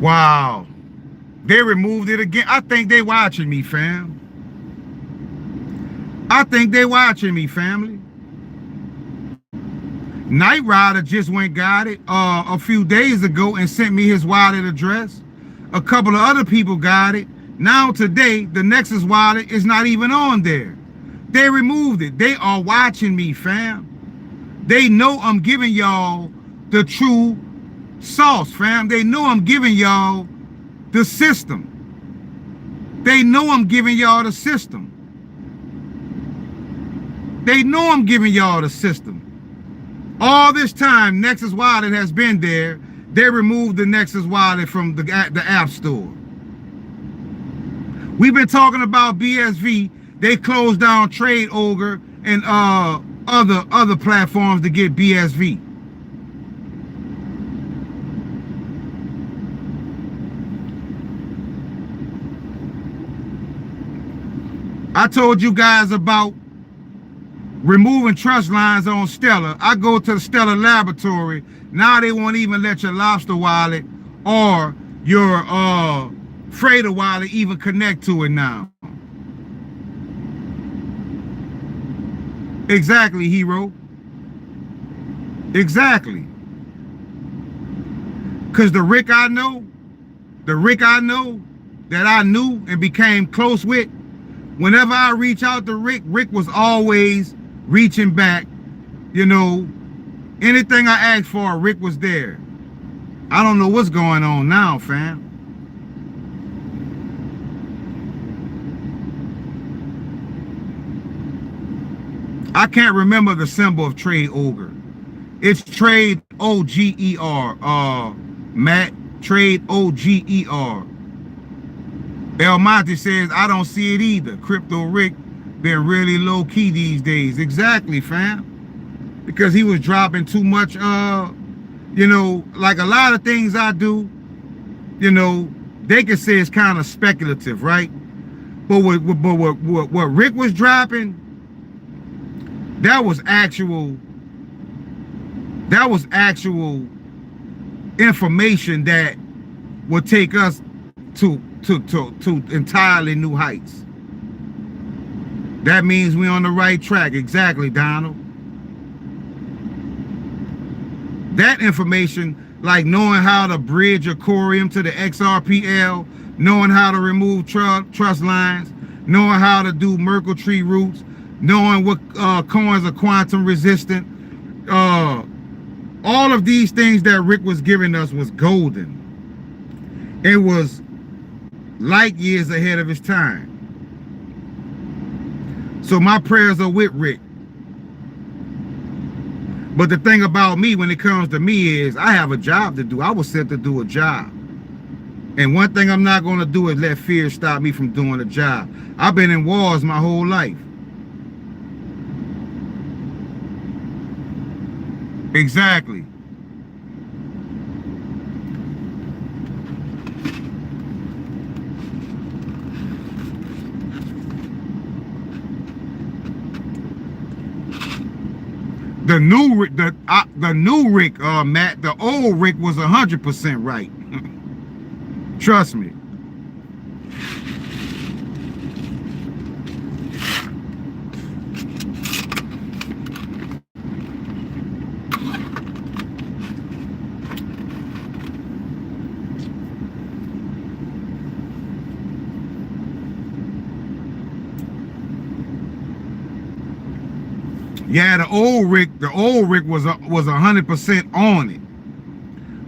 Wow. They removed it again. I think they watching me, fam. I think they watching me, family. Knight Rider just got it a few days ago and sent me his wallet address. A couple of other people got it. Now today, the Nexus wallet is not even on there. They removed it. They are watching me, fam. They know I'm giving y'all the true sauce, fam. They know I'm giving y'all the system. They know I'm giving y'all the system. They know I'm giving y'all the system. All this time, Nexus Wallet has been there. They removed the Nexus Wallet from the App Store. We've been talking about BSV. They closed down Trade Ogre and other platforms to get BSV. I told you guys about removing trust lines on Stellar. I go to the Stellar laboratory. Now they won't even let your Lobster wallet or your Freighter wallet even connect to it now. Exactly, hero. Exactly. Because the Rick I know that I knew and became close with, whenever I reach out to Rick, Rick was always reaching back. You know, anything I asked for, Rick was there. I don't know what's going on now, fam. I can't remember the symbol of Trade Ogre. It's Trade O-G-E-R. Matt, Trade O-G-E-R. El Monte says, I don't see it either. Crypto Rick been really low key these days. Exactly, fam. Because he was dropping too much, you know, like a lot of things I do, you know, they can say it's kind of speculative, right? But what Rick was dropping, that was actual information that would take us to entirely new heights. That means we're on the right track. Exactly, Donald. That information, like knowing how to bridge a Corium to the XRPL, knowing how to remove trust lines, knowing how to do Merkle tree roots, knowing what coins are quantum resistant, all of these things that Rick was giving us was golden. It was light years ahead of his time. So my prayers are with Rick. But the thing about me, when it comes to me, is I have a job to do. I was sent to do a job. And one thing I'm not going to do is let fear stop me from doing a job. I've been in wars my whole life. Exactly. The new Rick, Matt, the old Rick was 100% right. Trust me. Yeah, the old Rick was 100% on it.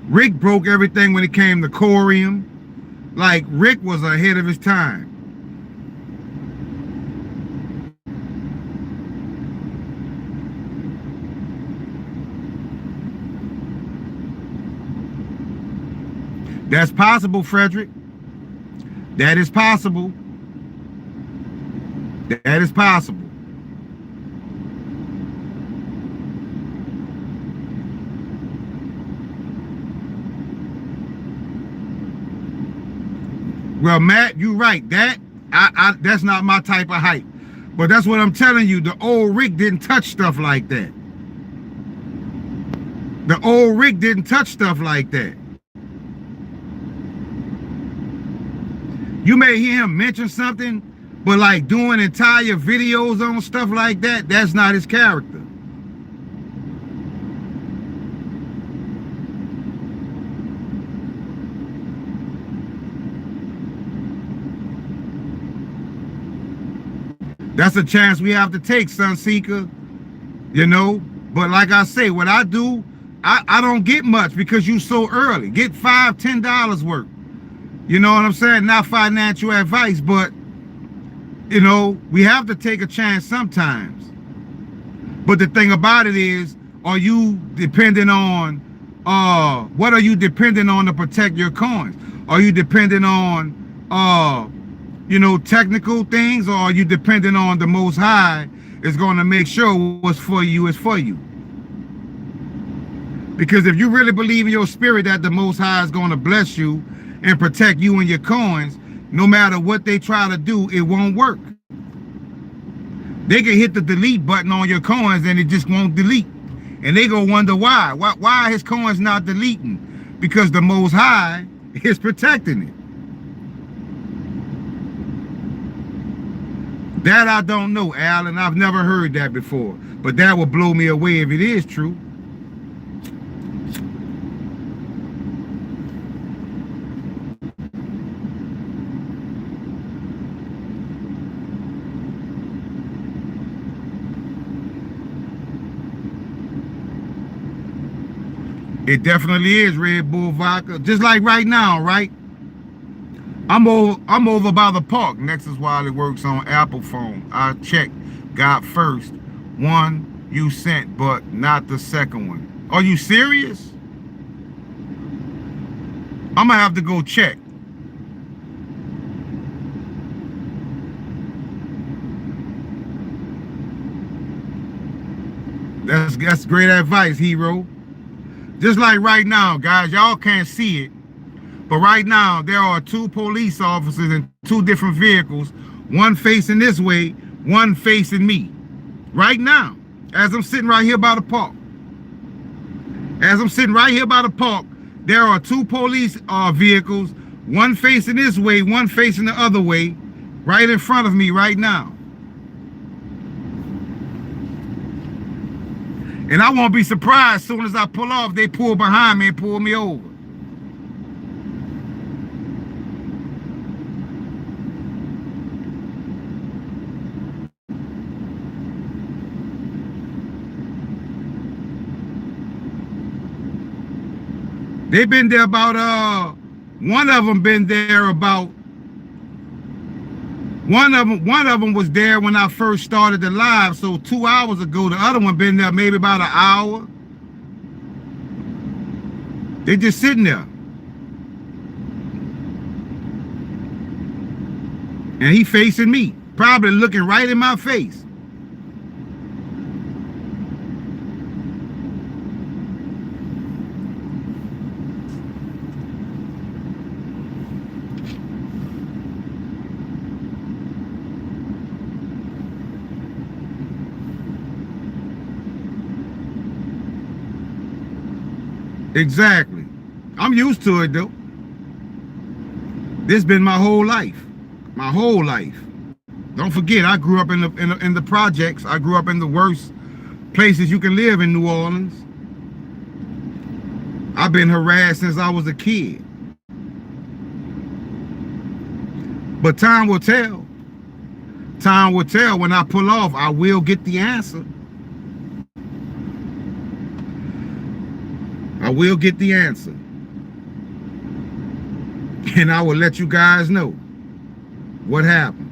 Rick broke everything when it came to Corium. Like, Rick was ahead of his time. That's possible, Frederick. That is possible. That is possible. Well, Matt, you're right. That's not my type of hype. But that's what I'm telling you. The old Rick didn't touch stuff like that. The old Rick didn't touch stuff like that. You may hear him mention something, but like doing entire videos on stuff like that, that's not his character. That's a chance we have to take, Sunseeker, you know. But like I say, what I do, I don't get much because you so early. Get $5, $10 worth. You know what I'm saying? Not financial advice, but, you know, we have to take a chance sometimes. But the thing about it is, are you depending on, what are you depending on to protect your coins? Are you depending on, technical things, or are you depending on the Most High is going to make sure what's for you is for you? Because if you really believe in your spirit that the Most High is going to bless you and protect you and your coins, no matter what they try to do, it won't work. They can hit the delete button on your coins and it just won't delete. And they go wonder why. Why are his coins not deleting? Because the Most High is protecting it. That I don't know, Alan. I've never heard that before. But that would blow me away if it is true. It definitely is Red Bull vodka. Just like right now, right? I'm over by the park. Nexus Wiley works on Apple phone. I checked. Got first one you sent, but not the second one. Are you serious? I'm gonna have to go check. That's great advice, hero. Just like right now, guys, y'all can't see it, but right now there are 2 police officers in 2 different vehicles, one facing this way, one facing me. Right now, as I'm sitting right here by the park. As I'm sitting right here by the park, there are 2 police vehicles, one facing this way, one facing the other way, right in front of me right now. And I won't be surprised as soon as I pull off, they pull behind me and pull me over. They've been there about, one of them been there about, one of them was there when I first started the live, so 2 hours ago. The other one been there maybe about an hour. They just sitting there. And he facing me, probably looking right in my face. Exactly. I'm used to it though. This been my whole life. My whole life. Don't forget, I grew up in the projects. I grew up in the worst places you can live in New Orleans. I've been harassed since I was a kid. But time will tell. Time will tell. When I pull off, I will get the answer. I will get the answer. And I will let you guys know what happened.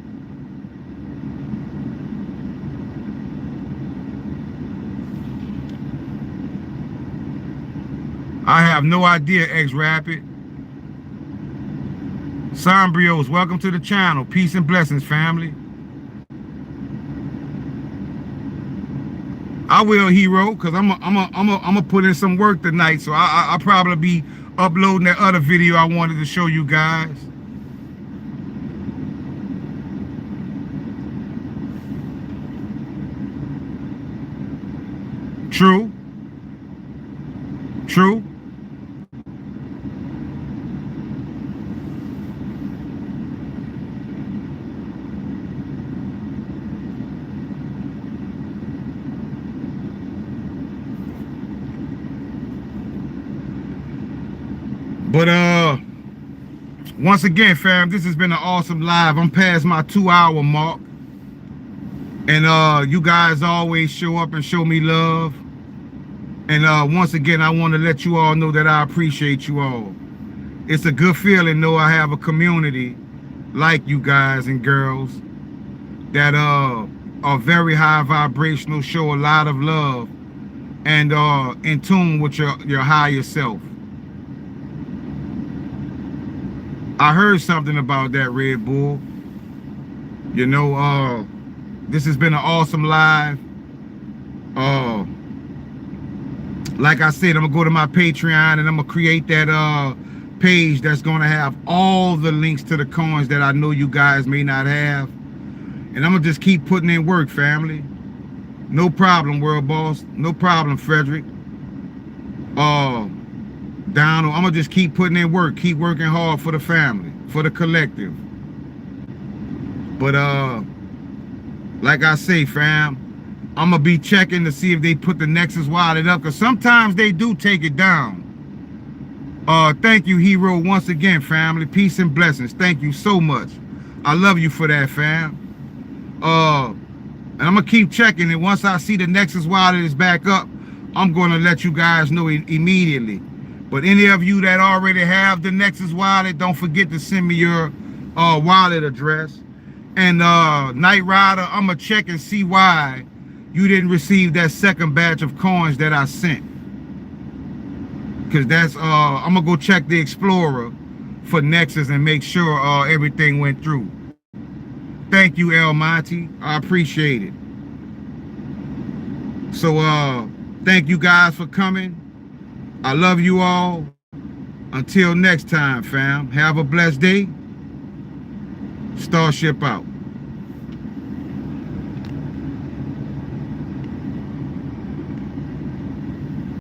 I have no idea, X-Rapid. Sombrios, welcome to the channel. Peace and blessings, family. I will, hero, because I'm gonna put in some work tonight, so I'll probably be uploading that other video I wanted to show you guys. True. True. But once again, fam, this has been an awesome live. I'm past my 2-hour mark. And you guys always show up and show me love. And once again, I want to let you all know that I appreciate you all. It's a good feeling, though, I have a community like you guys and girls that are very high vibrational, show a lot of love, and are in tune with your higher self. I heard something about that, Red Bull. You know, this has been an awesome live. Like I said, I'm gonna go to my Patreon and I'm gonna create that page that's gonna have all the links to the coins that I know you guys may not have. And I'm gonna just keep putting in work, family. No problem, World Boss. No problem, Frederick. Donald, I'm gonna just keep putting in work, keep working hard for the family, for the collective. But like I say, fam, I'm gonna be checking to see if they put the Nexus wallet up, because sometimes they do take it down. Thank you, Hero, once again, family. Peace and blessings. Thank you so much. I love you for that, fam. And I'm gonna keep checking it. Once I see the Nexus wallet is back up, I'm gonna let you guys know immediately. But any of you that already have the Nexus wallet, don't forget to send me your wallet address. And Knight Rider, I'm gonna check and see why you didn't receive that second batch of coins that I sent. Cause that's I'm gonna go check the Explorer for Nexus and make sure everything went through. Thank you, El Monty. I appreciate it. So thank you guys for coming. I love you all. Until next time, fam. Have a blessed day. Starship out.